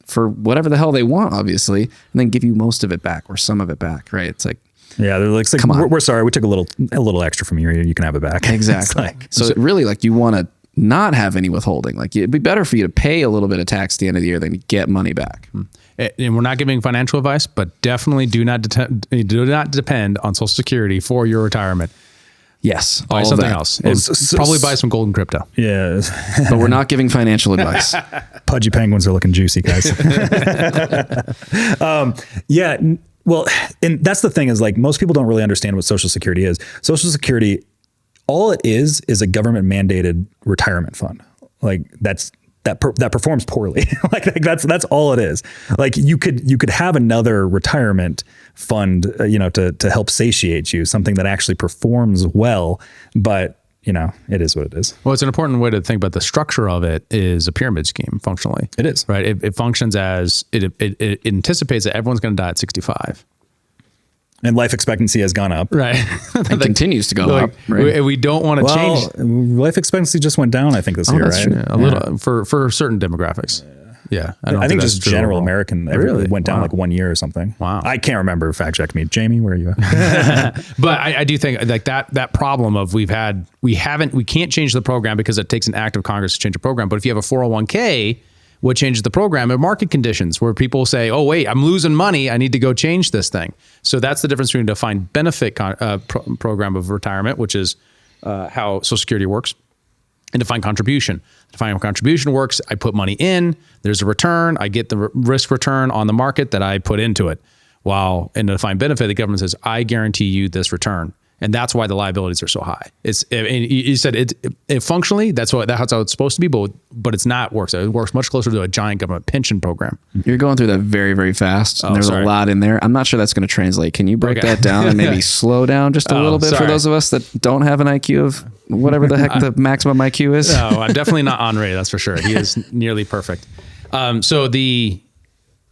for whatever the hell they want, obviously, and then give you most of it back or some of it back, right? It's like, yeah, they're like, come on. We're sorry, we took a little extra from you. You can have it back. Exactly. So really, like, you want to not have any withholding. Like, it'd be better for you to pay a little bit of tax at the end of the year than get money back. And we're not giving financial advice, but definitely do not depend on Social Security for your retirement. Yes, buy something else. Probably buy some gold and crypto. Yeah, but we're not giving financial advice. Pudgy penguins are looking juicy, guys. Yeah. Well, and that's the thing is like most people don't really understand what Social Security is. Social Security, all it is a government mandated retirement fund. Like that performs poorly. like that's all it is. Like you could have another retirement fund, to help satiate you, something that actually performs well, but it is what it is. Well, it's an important way to think about the structure of it is a pyramid scheme functionally. It is. Right. It functions as it anticipates that everyone's going to die at 65. And life expectancy has gone up. Right. It continues to go up. Right? We don't want to change. Life expectancy just went down, I think, this year, right? True. A little for certain demographics. Yeah. I think just general American really went down like 1 year or something. Wow. I can't remember. Fact check me. Jamie, where are you? But I do think like that problem of we can't change the program because it takes an act of Congress to change a program. But if you have a 401k, What changes the program are market conditions where people say, oh, wait, I'm losing money. I need to go change this thing. So that's the difference between a defined benefit program of retirement, which is how Social Security works, and defined contribution. Defined contribution works. I put money in, there's a return. I get the risk return on the market that I put into it. While in a defined benefit, the government says, I guarantee you this return. And that's why the liabilities are so high. You said it functionally, that's how it's supposed to be, but it's not works. It works much closer to a giant government pension program. You're going through that very, very fast. And there's sorry. a lot in there. I'm not sure that's going to translate. Can you break that down and maybe slow down just a little bit for those of us that don't have an IQ of whatever the heck the maximum IQ is? No, I'm definitely not Henri, that's for sure. He is nearly perfect. So the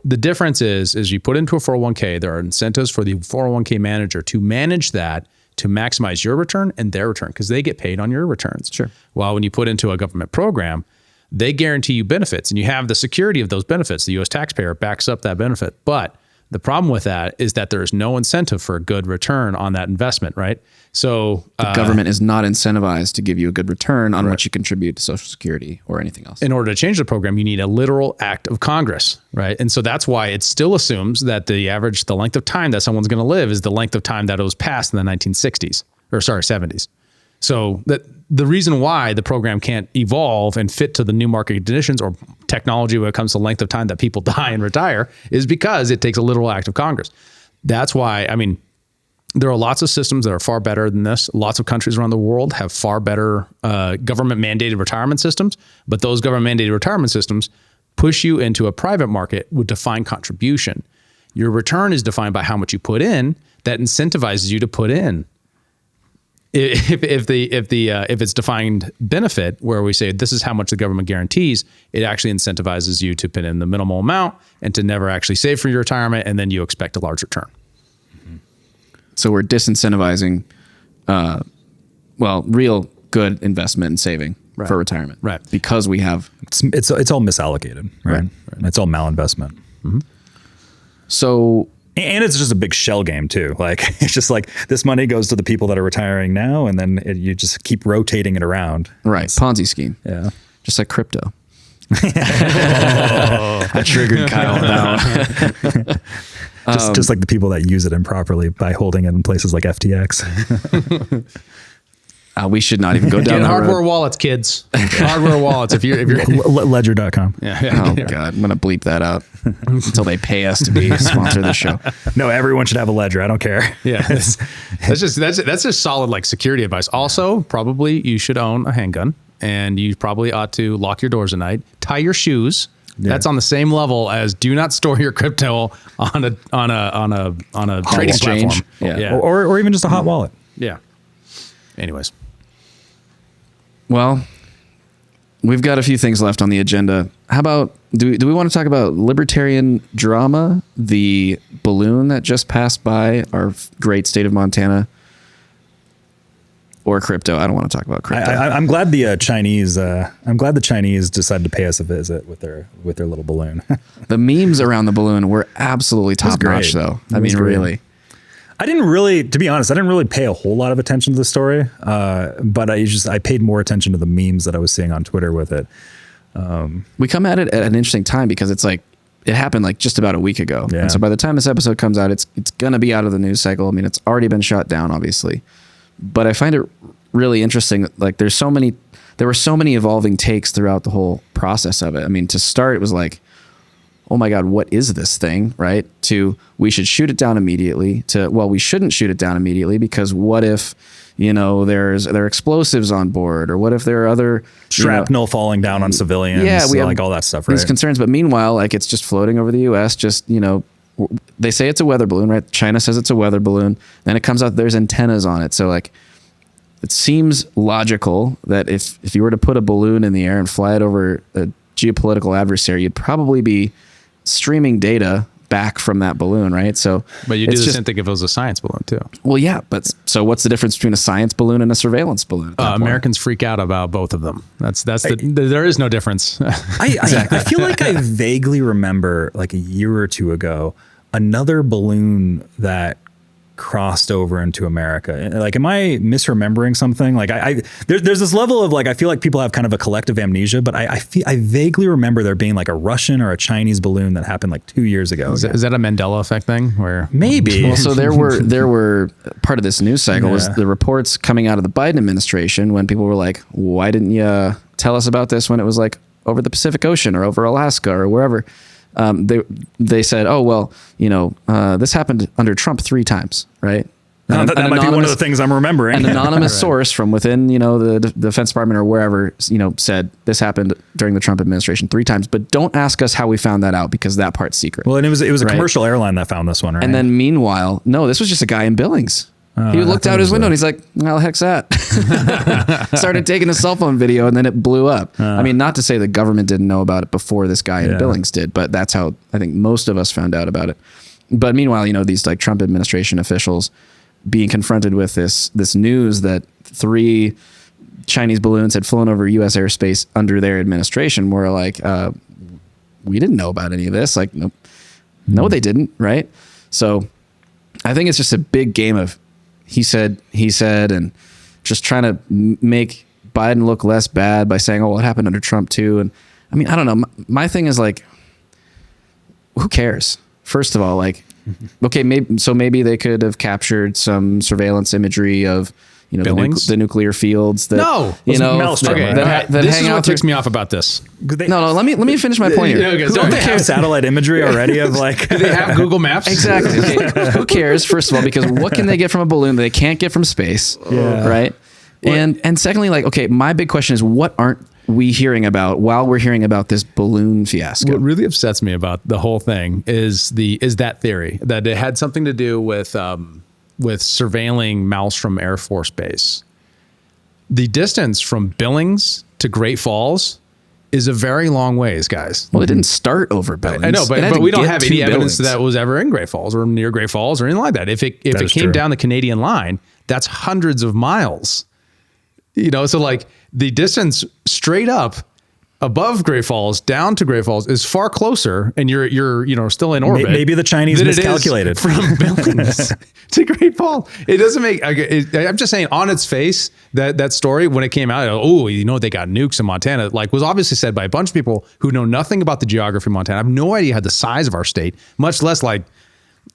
difference is you put into a 401k, there are incentives for the 401k manager to manage that to maximize your return and their return because they get paid on your returns. Sure. While when you put into a government program, they guarantee you benefits and you have the security of those benefits. The U.S. taxpayer backs up that benefit. But the problem with that is that there is no incentive for a good return on that investment, right? So the government is not incentivized to give you a good return on what you contribute to Social Security or anything else. In order to change the program, you need a literal act of Congress, right? And so that's why it still assumes that the length of time that someone's going to live is the length of time that it was passed in the 70s. So that the reason why the program can't evolve and fit to the new market conditions or technology when it comes to length of time that people die and retire is because it takes a literal act of Congress. That's why, there are lots of systems that are far better than this. Lots of countries around the world have far better government-mandated retirement systems, but those government-mandated retirement systems push you into a private market with defined contribution. Your return is defined by how much you put in. That incentivizes you to put in. If it's defined benefit, where we say this is how much the government guarantees, it actually incentivizes you to put in the minimal amount and to never actually save for your retirement, and then you expect a large return. So we're disincentivizing, real good investment and saving for retirement, right? Because we have it's all misallocated, right? It's all malinvestment. Mm-hmm. So, and it's just a big shell game too. Like it's just like this money goes to the people that are retiring now, and then you just keep rotating it around. Right, Ponzi scheme. Yeah, just like crypto. I triggered Kyle now. Just like the people that use it improperly by holding it in places like FTX. We should not even go down that hardware road. wallets, kids. Hardware wallets. If you're Ledger.com. Oh God, I'm gonna bleep that out until they pay us to be sponsor the show. No, everyone should have a ledger. I don't care. Yeah, that's just solid like security advice. Also, probably you should own a handgun, and you probably ought to lock your doors at night, tie your shoes. Yeah. That's on the same level as do not store your crypto on a trading exchange platform. Yeah. Or even just a hot wallet. Yeah. Anyways. Well, we've got a few things left on the agenda. How about do we want to talk about libertarian drama, the balloon that just passed by our great state of Montana? Or crypto. I don't want to talk about crypto. I'm glad the Chinese. I'm glad the Chinese decided to pay us a visit with their little balloon. The memes around the balloon were absolutely top notch, though. I mean, really. I didn't really, to be honest, I didn't really pay a whole lot of attention to the story. But I paid more attention to the memes that I was seeing on Twitter with it. We come at it at an interesting time because it's like it happened like just about a week ago. Yeah. And so by the time this episode comes out, it's gonna be out of the news cycle. I mean, it's already been shot down, obviously. But I find it really interesting. Like there were so many evolving takes throughout the whole process of it. I mean, to start, it was like, oh my God, what is this thing? Right? To, we should shoot it down immediately. To, well, we shouldn't shoot it down immediately because what if, there are explosives on board, or what if there are other shrapnel falling down on civilians? Yeah, we have like all that stuff, right? These concerns, but meanwhile, like it's just floating over the U.S. They say it's a weather balloon, right? China says it's a weather balloon. Then it comes out there's antennas on it. So like, it seems logical that if you were to put a balloon in the air and fly it over a geopolitical adversary, you'd probably be streaming data back from that balloon, right? So, but you do the same thing if it was a science balloon too. Well, yeah, but so what's the difference between a science balloon and a surveillance balloon? Americans freak out about both of them. There is no difference. I feel like I vaguely remember like a year or two ago, another balloon that crossed over into America. Like, am I misremembering something? Like, there's this level of like, I feel like people have kind of a collective amnesia, but I vaguely remember there being like a Russian or a Chinese balloon that happened like 2 years ago. Is that a Mandela effect thing? Where maybe? Well, so there were part of this news cycle was the reports coming out of the Biden administration when people were like, why didn't you tell us about this when it was like over the Pacific Ocean or over Alaska or wherever? They said, oh, well, this happened under Trump 3 times, right? That might be one of the things I'm remembering. An anonymous source from within, the Defense Department or wherever, said this happened during the Trump administration 3 times. But don't ask us how we found that out because that part's secret. Well, and it was a commercial airline that found this one, right? And then meanwhile, no, this was just a guy in Billings. He looked out his window and he's like, well, heck's that? Started taking a cell phone video and then it blew up. I mean, not to say the government didn't know about it before this guy in Billings did, but that's how I think most of us found out about it. But meanwhile, these like Trump administration officials being confronted with this news that 3 Chinese balloons had flown over U.S. airspace under their administration were like, we didn't know about any of this. Like, nope. No, they didn't. Right. So I think it's just a big game of he said, and just trying to make Biden look less bad by saying, oh, well, it happened under Trump too. And I mean, I don't know. My thing is like, who cares? First of all, like, okay, maybe they could have captured some surveillance imagery of, the nuclear fields that, Maelstrom, that this hang is out what ticks me off about this. No, let me finish my point here. Okay, don't they have satellite imagery already of like, do they have Google Maps? Exactly. Okay. Who cares? First of all, because what can they get from a balloon that they can't get from space? Yeah. Right. And secondly, like, okay, my big question is what aren't we hearing about while we're hearing about this balloon fiasco? What really upsets me about the whole thing is that theory that it had something to do with surveilling Maelstrom Air Force Base. The distance from Billings to Great Falls is a very long ways, guys. Well, it didn't start over Billings. I know, but we don't have any evidence that was ever in Great Falls or near Great Falls or anything like that. If it came down the Canadian line, that's hundreds of miles. So like the distance straight up above Great Falls down to Great Falls is far closer, and you're still in orbit. Maybe the Chinese miscalculated from Billings to Great Falls. It doesn't make. I'm just saying, on its face, that story when it came out, they got nukes in Montana, like was obviously said by a bunch of people who know nothing about the geography of Montana. I have no idea the size of our state, much less like.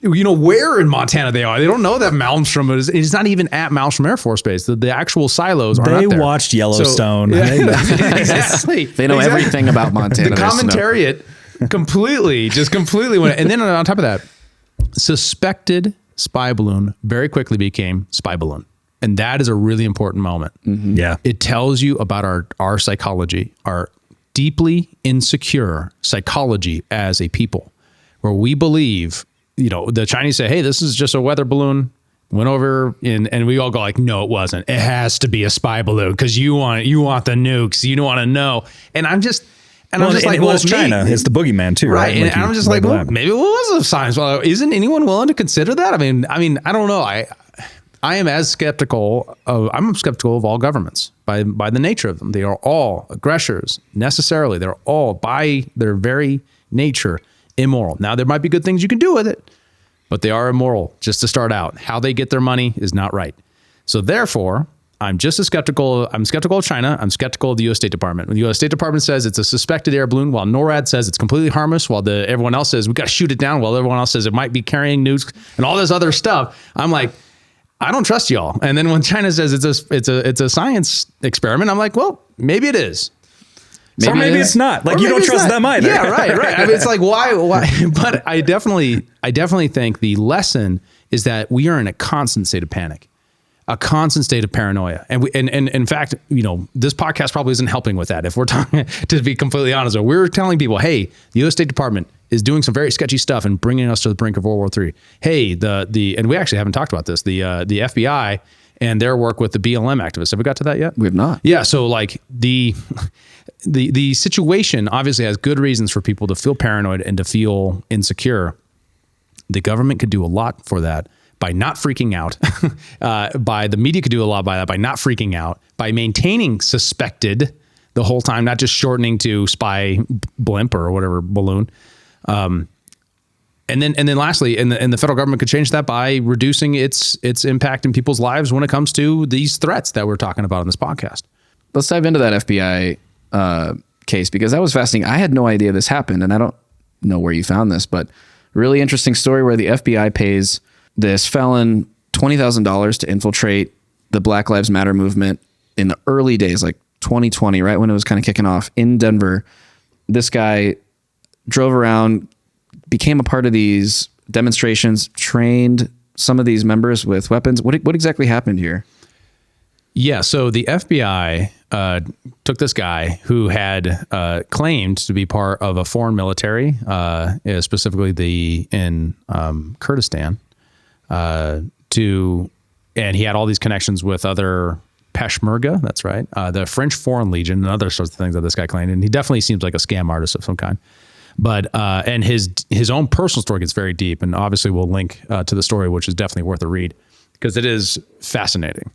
Where in Montana they are. They don't know that Maelstrom is not even at Maelstrom Air Force Base. The actual silos are not there. They watched Yellowstone. So, exactly. They know everything about Montana. The commentariat completely went. And then on top of that, suspected spy balloon very quickly became spy balloon. And that is a really important moment. Mm-hmm. Yeah. It tells you about our psychology, our deeply insecure psychology as a people, where we believe the Chinese say, hey, this is just a weather balloon, went over and we all go like, no, it wasn't. It has to be a spy balloon because you want the nukes. You don't want to know. And I'm just like, well, it's China. It's the boogeyman too, right? And I'm just like, well, maybe it was a science. Well, isn't anyone willing to consider that? I mean, I don't know. I am as skeptical of all governments by the nature of them. They are all aggressors necessarily. They're all by their very nature immoral. Now, there might be good things you can do with it, but they are immoral just to start out. How they get their money is not right. So therefore, I'm just as skeptical. I'm skeptical of China. I'm skeptical of the U.S. State Department. When the U.S. State Department says it's a suspected air balloon, while NORAD says it's completely harmless, while everyone else says we got to shoot it down, while everyone else says it might be carrying nukes and all this other stuff, I'm like, I don't trust y'all. And then when China says it's a science experiment, I'm like, well, maybe it is. Maybe it's not. Like, you don't trust them either. Yeah, right. I mean, it's like, why? But I definitely think the lesson is that we are in a constant state of panic, a constant state of paranoia. And in fact, this podcast probably isn't helping with that. If we're talking, to be completely honest, we're telling people, hey, the U.S. State Department is doing some very sketchy stuff and bringing us to the brink of World War III. Hey, and we actually haven't talked about this, the FBI and their work with the BLM activists. Have we got to that yet? We have not. Yeah. So like the situation obviously has good reasons for people to feel paranoid and to feel insecure. The government could do a lot for that by not freaking out. By the media could do a lot by that, by not freaking out, by maintaining suspected the whole time, not just shortening to spy blimp or whatever balloon. And then lastly, and the federal government could change that by reducing its impact in people's lives when it comes to these threats that we're talking about on this podcast. Let's dive into that FBI case, because that was fascinating. I had no idea this happened, and I don't know where you found this, but really interesting story where the FBI pays this felon $20,000 to infiltrate the Black Lives Matter movement in the early days, like 2020, right when it was kind of kicking off in Denver. This guy drove around, became a part of these demonstrations, trained some of these members with weapons. What exactly happened here? Yeah, so the FBI took this guy who had claimed to be part of a foreign military, specifically in Kurdistan, and he had all these connections with other Peshmerga, that's right, the French Foreign Legion and other sorts of things that this guy claimed. And he definitely seems like a scam artist of some kind. But and his own personal story gets very deep, and obviously we'll link to the story, which is definitely worth a read because it is fascinating.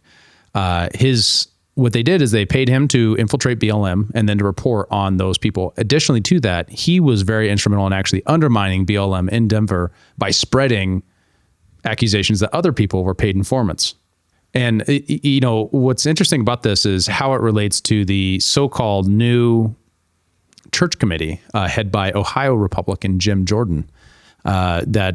What they did is they paid him to infiltrate BLM and then to report on those people. Additionally to that, he was very instrumental in actually undermining BLM in Denver by spreading accusations that other people were paid informants. And what's interesting about this is how it relates to the so-called new church committee head by Ohio Republican Jim Jordan.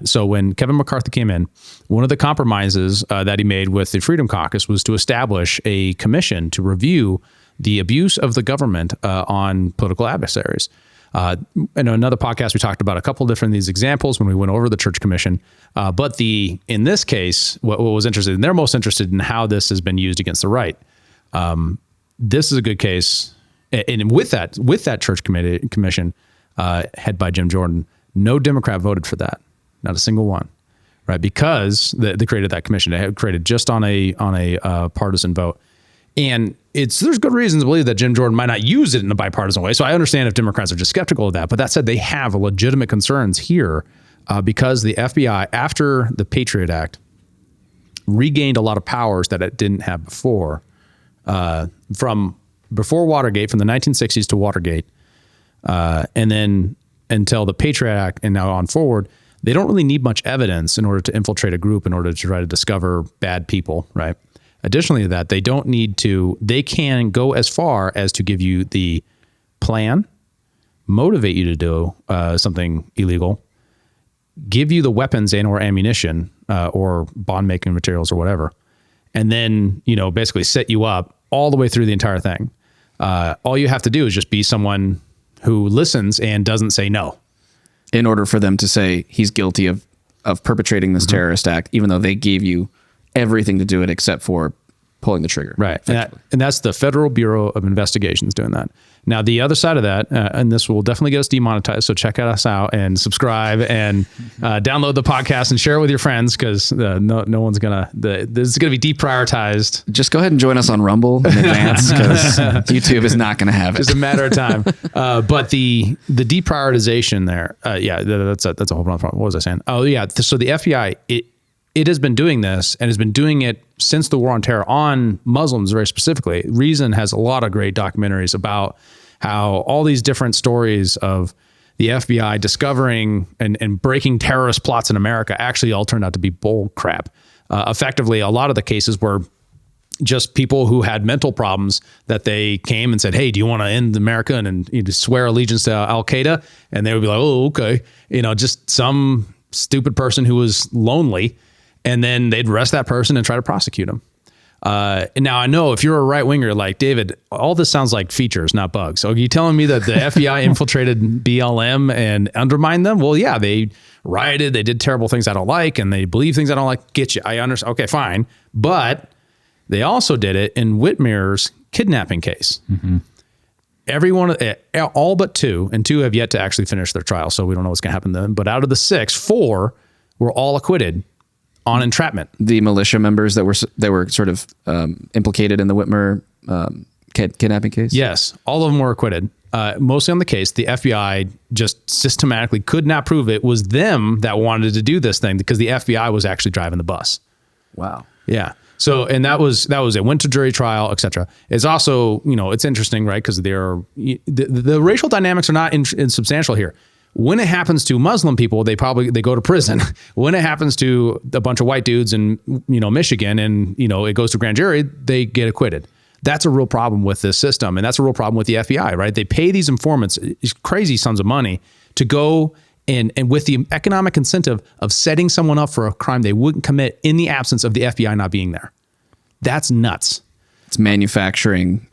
So when Kevin McCarthy came in, one of the compromises that he made with the Freedom Caucus was to establish a commission to review the abuse of the government on political adversaries. In another podcast, we talked about a couple different of these examples when we went over the church commission. But in this case, what was interesting, they're most interested in how this has been used against the right. This is a good case. And with that church commission head by Jim Jordan, no Democrat voted for that, not a single one, right? Because they created that commission. They had created just on a partisan vote, and there's good reasons to believe that Jim Jordan might not use it in a bipartisan way. So I understand if Democrats are just skeptical of that. But that said, they have legitimate concerns here because the FBI, after the Patriot Act, regained a lot of powers that it didn't have before, from before Watergate, from the 1960s to Watergate, and then until the Patriot Act and now on forward, they don't really need much evidence in order to infiltrate a group in order to try to discover bad people, right? Additionally to that, they can go as far as to give you the plan, motivate you to do something illegal, give you the weapons and or ammunition or bond making materials or whatever, and then, basically set you up all the way through the entire thing. All you have to do is just be someone who listens and doesn't say no. In order for them to say he's guilty of perpetrating this terrorist act, even though they gave you everything to do it except for pulling the trigger. Right. And that's the Federal Bureau of Investigations doing that. Now, the other side of that, and this will definitely get us demonetized, so check us out and subscribe and download the podcast and share it with your friends because no one's going to, this is going to be deprioritized. Just go ahead and join us on Rumble in advance because YouTube is not going to have it. It's a matter of time. But the deprioritization there, that's a whole problem. What was I saying? Oh, yeah. So the FBI, it has been doing this and has been doing it since the war on terror on Muslims very specifically. Reason has a lot of great documentaries about how all these different stories of the FBI discovering and breaking terrorist plots in America actually all turned out to be bull crap. Effectively, a lot of the cases were just people who had mental problems that they came and said, hey, do you want to end America and you just swear allegiance to Al-Qaeda? And they would be like, oh, okay. Just some stupid person who was lonely. And then they'd arrest that person and try to prosecute them. And now I know if you're a right winger like David, all this sounds like features, not bugs. So are you telling me that the FBI infiltrated BLM and undermined them? Well, yeah, they rioted, they did terrible things I don't like, and they believe things I don't like. Get you. I understand. Okay, fine. But they also did it in Whitmer's kidnapping case. Mm-hmm. Everyone, all but two, and two have yet to actually finish their trial. So we don't know what's going to happen to them. But out of the 6, 4 were all acquitted on entrapment. The militia members that were sort of implicated in the Whitmer kidnapping case? Yes, all of them were acquitted. Mostly on the case, the FBI just systematically could not prove it was them that wanted to do this thing because the FBI was actually driving the bus. Wow. Yeah. So, and that was it. Went to jury trial, etc. It's also, it's interesting, right? Because the racial dynamics are not insubstantial here. When it happens to Muslim people, they go to prison. When it happens to a bunch of white dudes in, Michigan and, it goes to grand jury, they get acquitted. That's a real problem with this system. And that's a real problem with the FBI, right? They pay these informants these crazy sums of money to go and with the economic incentive of setting someone up for a crime they wouldn't commit in the absence of the FBI not being there. That's nuts. It's manufacturing,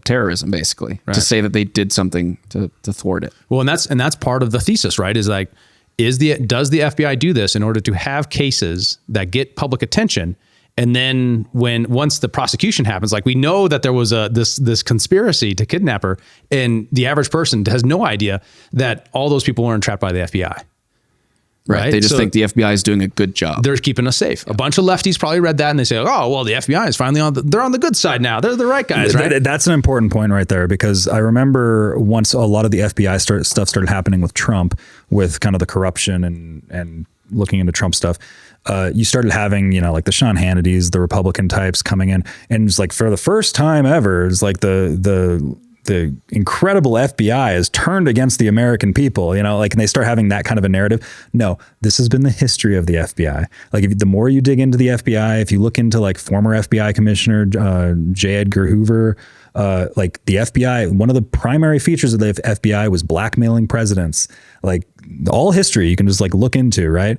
terrorism, basically, to say that they did something to thwart it. Well, and that's part of the thesis, right? Is like, does the FBI do this in order to have cases that get public attention? And then once the prosecution happens, like we know that there was this conspiracy to kidnap her, and the average person has no idea that all those people were entrapped by the FBI. Right. They just think the FBI is doing a good job. They're keeping us safe. A bunch of lefties probably read that and they say, oh, well, the FBI is finally they're on the good side now. They're the right guys, right? That's an important point right there, because I remember once a lot of the FBI stuff started happening with Trump, with kind of the corruption and looking into Trump stuff. You started having, like the Sean Hannitys, the Republican types coming in, and it's like for the first time ever, it's like the incredible FBI is turned against the American people, and they start having that kind of a narrative. No, this has been the history of the FBI. Like the more you dig into the FBI, if you look into like former FBI Commissioner J. Edgar Hoover, like the FBI, one of the primary features of the FBI was blackmailing presidents. Like all history you can just like look into, right?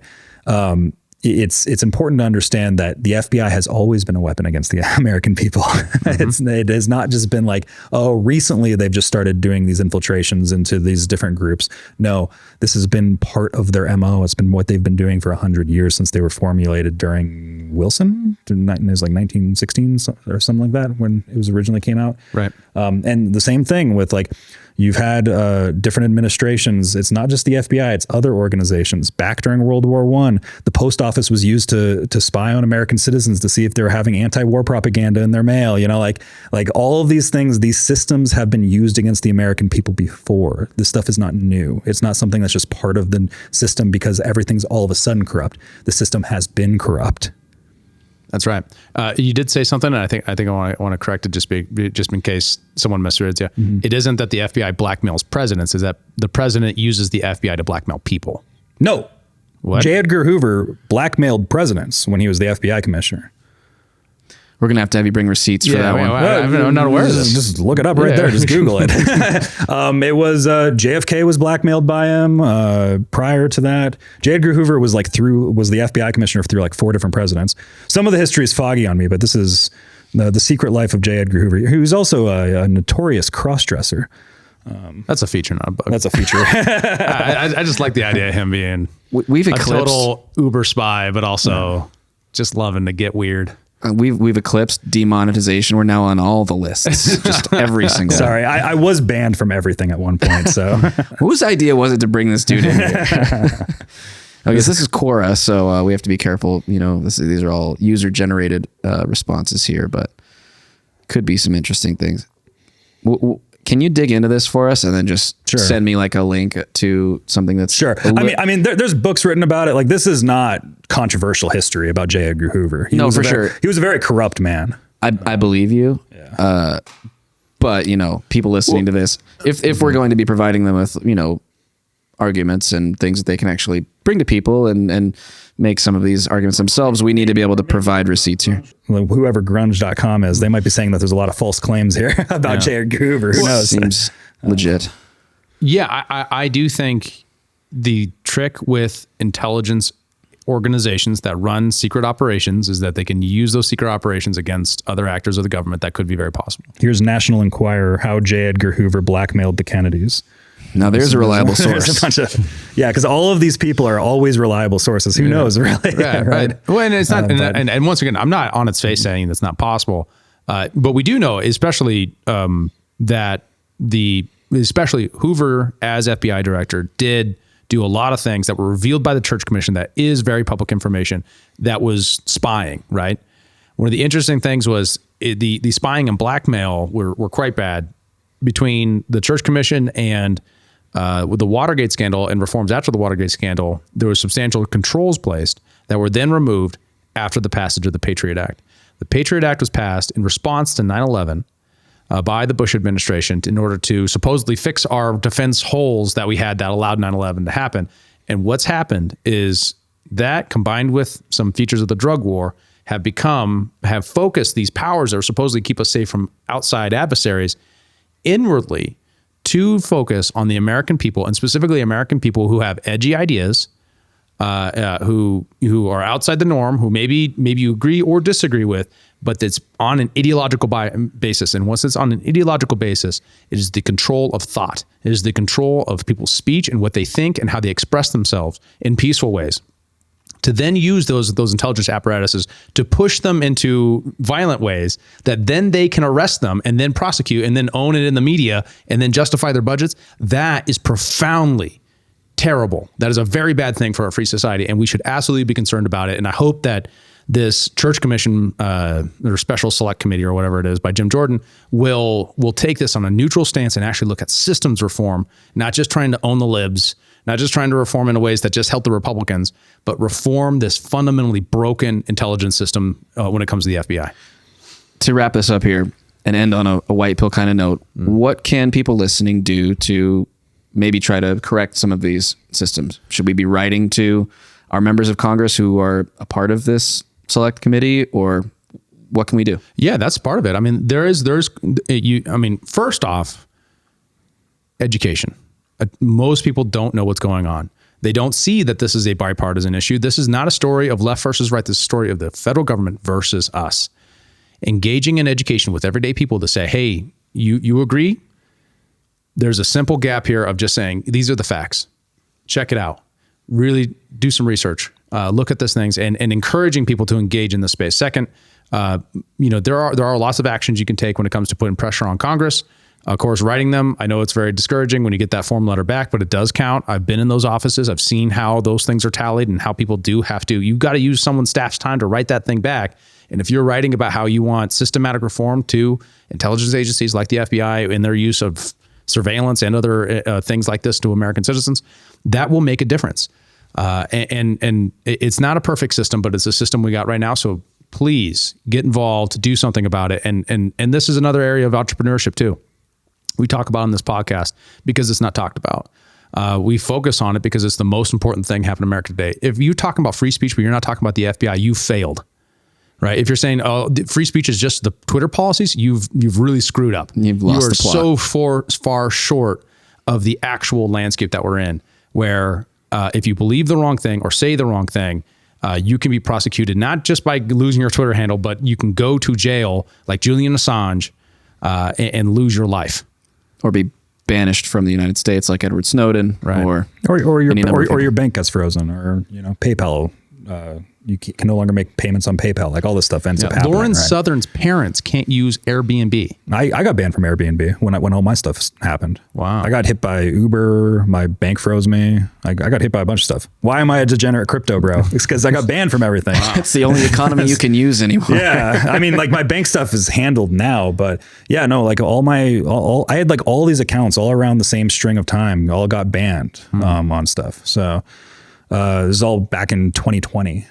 It's important to understand that the FBI has always been a weapon against the American people. It has not just been like, oh, recently they've just started doing these infiltrations into these different groups. No, this has been part of their MO. It's been what they've been doing for 100 years since they were formulated during Wilson. It was like 1916 or something like that when it was originally came out. Right. And the same thing with like, you've had different administrations. It's not just the FBI, it's other organizations. Back during World War I, the post office was used to spy on American citizens to see if they were having anti-war propaganda in their mail. Like all of these things, these systems have been used against the American people before. This stuff is not new. It's not something that's just part of the system because everything's all of a sudden corrupt. The system has been corrupt. That's right. You did say something, and I think I want to correct it just in case someone misreads you. Mm-hmm. It isn't that the FBI blackmails presidents; is that the president uses the FBI to blackmail people. No. What? J. Edgar Hoover blackmailed presidents when he was the FBI commissioner. We're going to have you bring receipts for that one. I'm not aware of this. Just look it up right there. Just Google it. It was JFK was blackmailed by him. Prior to that, J. Edgar Hoover was the FBI commissioner through like 4 different presidents. Some of the history is foggy on me, but this is the secret life of J. Edgar Hoover, who's also a notorious cross-dresser. That's a feature, not a bug. That's a feature. I just like the idea of him being we've a total Uber spy, but also just loving to get weird. We've eclipsed demonetization. We're now on all the lists, just every single. Sorry, I was banned from everything at one point. So, whose idea was it to bring this dude in here? I guess this is Quora, so we have to be careful. These are all user-generated responses here, but could be some interesting things. Can you dig into this for us and then just send me like a link to something that's sure? I mean, there's books written about it. Like this is not controversial history about J. Edgar Hoover. He was a very corrupt man. I believe you. Yeah. But people listening to this, if we're going to be providing them with arguments and things that they can actually bring to people and make some of these arguments themselves, we need to be able to provide receipts here. Well, whoever grunge.com is, they might be saying that there's a lot of false claims here about J. Edgar Hoover. Who knows? Seems legit. Yeah, I do think the trick with intelligence organizations that run secret operations is that they can use those secret operations against other actors of the government. That could be very possible. Here's National Enquirer, how J. Edgar Hoover blackmailed the Kennedys. Now there's a reliable source. Because all of these people are always reliable sources. Who knows, really? Right. Well, and it's not. And once again, I'm not on its face saying that's not possible. But we do know, especially that especially Hoover as FBI director did do a lot of things that were revealed by the Church Commission that is very public information that was spying. Right. One of the interesting things was the spying and blackmail were quite bad between the Church Commission and with the Watergate scandal and reforms after the Watergate scandal. There were substantial controls placed that were then removed after the passage of the Patriot Act. The Patriot Act was passed in response to 9/11 by the Bush administration in order to supposedly fix our defense holes that we had that allowed 9/11 to happen. And what's happened is that, combined with some features of the drug war, have focused these powers that are supposedly keep us safe from outside adversaries inwardly to focus on the American people, and specifically American people who have edgy ideas, who are outside the norm, who maybe you agree or disagree with, but it's on an ideological basis. And once it's on an ideological basis, it is the control of thought. It is the control of people's speech and what they think and how they express themselves in peaceful ways, to then use those intelligence apparatuses to push them into violent ways that then they can arrest them and then prosecute and then own it in the media and then justify their budgets. That is profoundly terrible. That is a very bad thing for our free society, and we should absolutely be concerned about it. And I hope that this church commission or special select committee or whatever it is by Jim Jordan will take this on a neutral stance and actually look at systems reform, not just trying to own the libs, not just trying to reform in ways that just help the Republicans, but reform this fundamentally broken intelligence system when it comes to the FBI. To wrap this up here and end on a white pill kind of note, what can people listening do to maybe try to correct some of these systems? Should we be writing to our members of Congress who are a part of this select committee, or what can we do? Yeah, that's part of it. I mean, first off, education. Most people don't know what's going on. They don't see that this is a bipartisan issue. This is not a story of left versus right. This is a story of the federal government versus us. Engaging in education with everyday people to say, hey, you agree? There's a simple gap here of just saying, these are the facts. Check it out. Really do some research. Look at these things and encouraging people to engage in this space. Second, there are lots of actions you can take when it comes to putting pressure on Congress. Of course, writing them, I know it's very discouraging when you get that form letter back, but it does count. I've been in those offices. I've seen how those things are tallied and how people do have to. You've got to use someone's staff's time to write that thing back. And if you're writing about how you want systematic reform to intelligence agencies like the FBI in their use of surveillance and other things like this to American citizens, that will make a difference. And it's not a perfect system, but it's a system we got right now. So please get involved, do something about it. And this is another area of entrepreneurship too. We talk about on this podcast because it's not talked about. We focus on it because it's the most important thing happening in America today. If you're talking about free speech, but you're not talking about the FBI, you failed, right? If you're saying, oh, free speech is just the Twitter policies, you've really screwed up. You've lost the plot. You are so far short of the actual landscape that we're in, where if you believe the wrong thing or say the wrong thing, you can be prosecuted, not just by losing your Twitter handle, but you can go to jail like Julian Assange and lose your life. Or be banished from the United States like Edward Snowden, right. or your bank gets frozen, or PayPal. You can no longer make payments on PayPal. Like all this stuff ends up happening. Lauren right? Southern's parents can't use Airbnb. I got banned from Airbnb when all my stuff happened. Wow. I got hit by Uber. My bank froze me. I got hit by a bunch of stuff. Why am I a degenerate crypto bro? It's because I got banned from everything. Wow. It's the only economy you can use anymore. Yeah. I mean, like my bank stuff is handled now, but yeah, no, like I had like all these accounts all around the same string of time, all got banned on stuff. So this is all back in 2020,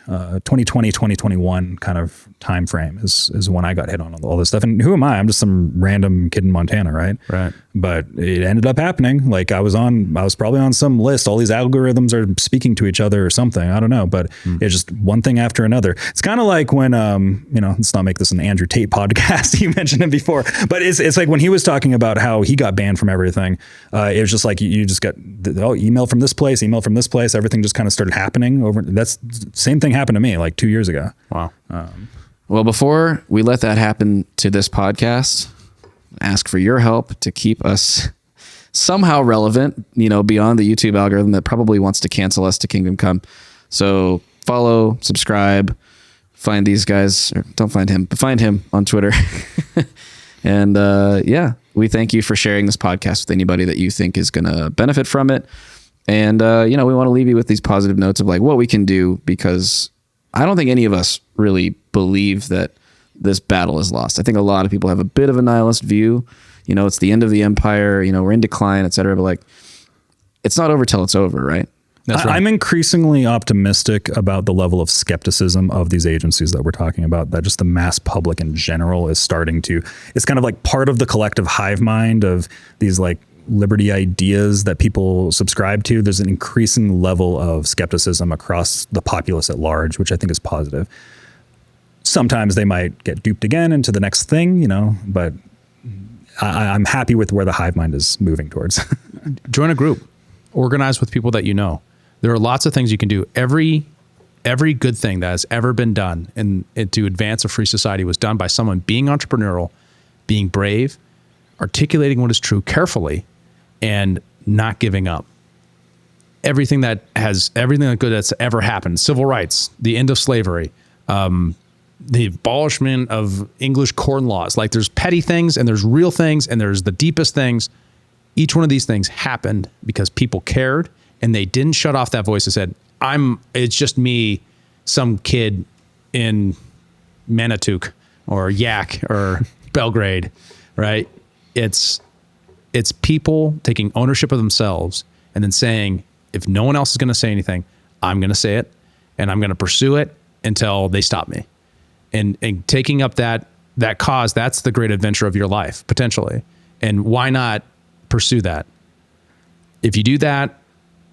2021 kind of time frame is when I got hit on all this stuff. And who am I? I'm just some random kid in Montana, right? Right. But it ended up happening. Like I was probably on some list. All these algorithms are speaking to each other or something. I don't know, but it's just one thing after another. It's kind of like when, let's not make this an Andrew Tate podcast. You mentioned him before, but it's like when he was talking about how he got banned from everything. It was just like, you just got email from this place, everything just kind of started happening over. That's same thing happened to me like 2 years ago. Wow. Well, before we let that happen to this podcast, ask for your help to keep us somehow relevant, beyond the YouTube algorithm that probably wants to cancel us to Kingdom Come. So follow, subscribe, find these guys, or don't find him, but find him on Twitter. And we thank you for sharing this podcast with anybody that you think is going to benefit from it. And, we want to leave you with these positive notes of like what we can do, because I don't think any of us really believe that this battle is lost. I think a lot of people have a bit of a nihilist view. It's the end of the empire, we're in decline, et cetera. But like, it's not over till it's over, right? That's right. I'm increasingly optimistic about the level of skepticism of these agencies that we're talking about, that just the mass public in general is starting to, it's kind of like part of the collective hive mind of these like liberty ideas that people subscribe to. There's an increasing level of skepticism across the populace at large, which I think is positive. Sometimes they might get duped again into the next thing, but I'm happy with where the hive mind is moving towards. Join a group, organize with people that you know. There are lots of things you can do. Every good thing that has ever been done and to advance a free society was done by someone being entrepreneurial, being brave, articulating what is true carefully, and not giving up. Everything that good that's ever happened, civil rights, the end of slavery, the abolishment of English corn laws. Like there's petty things and there's real things and there's the deepest things. Each one of these things happened because people cared and they didn't shut off that voice and said, it's just me, some kid in Manitouk or Yak or Belgrade, right? It's people taking ownership of themselves and then saying, if no one else is going to say anything, I'm going to say it and I'm going to pursue it until they stop me. And taking up that cause, that's the great adventure of your life, potentially. And why not pursue that? If you do that,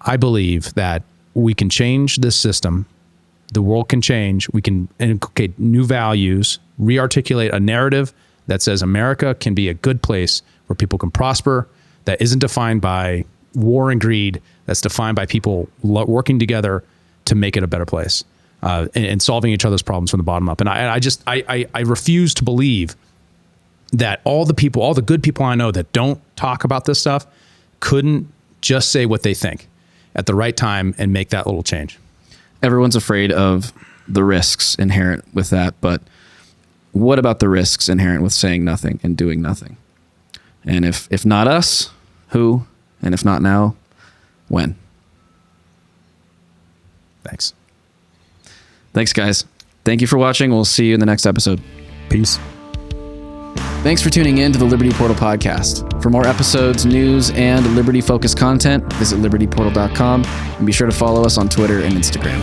I believe that we can change this system. The world can change. We can inculcate new values, re-articulate a narrative that says America can be a good place where people can prosper, that isn't defined by war and greed, that's defined by people working together to make it a better place. And solving each other's problems from the bottom up. And I refuse to believe that all the good people I know that don't talk about this stuff couldn't just say what they think at the right time and make that little change. Everyone's afraid of the risks inherent with that, but what about the risks inherent with saying nothing and doing nothing? And if not us, who? And if not now, when? Thanks. Thanks, guys. Thank you for watching. We'll see you in the next episode. Peace. Thanks for tuning in to the Liberty Portal podcast. For more episodes, news, and liberty-focused content, visit libertyportal.com and be sure to follow us on Twitter and Instagram.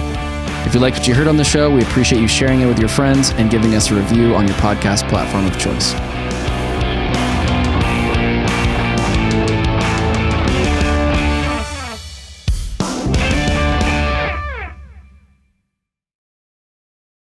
If you liked what you heard on the show, we appreciate you sharing it with your friends and giving us a review on your podcast platform of choice.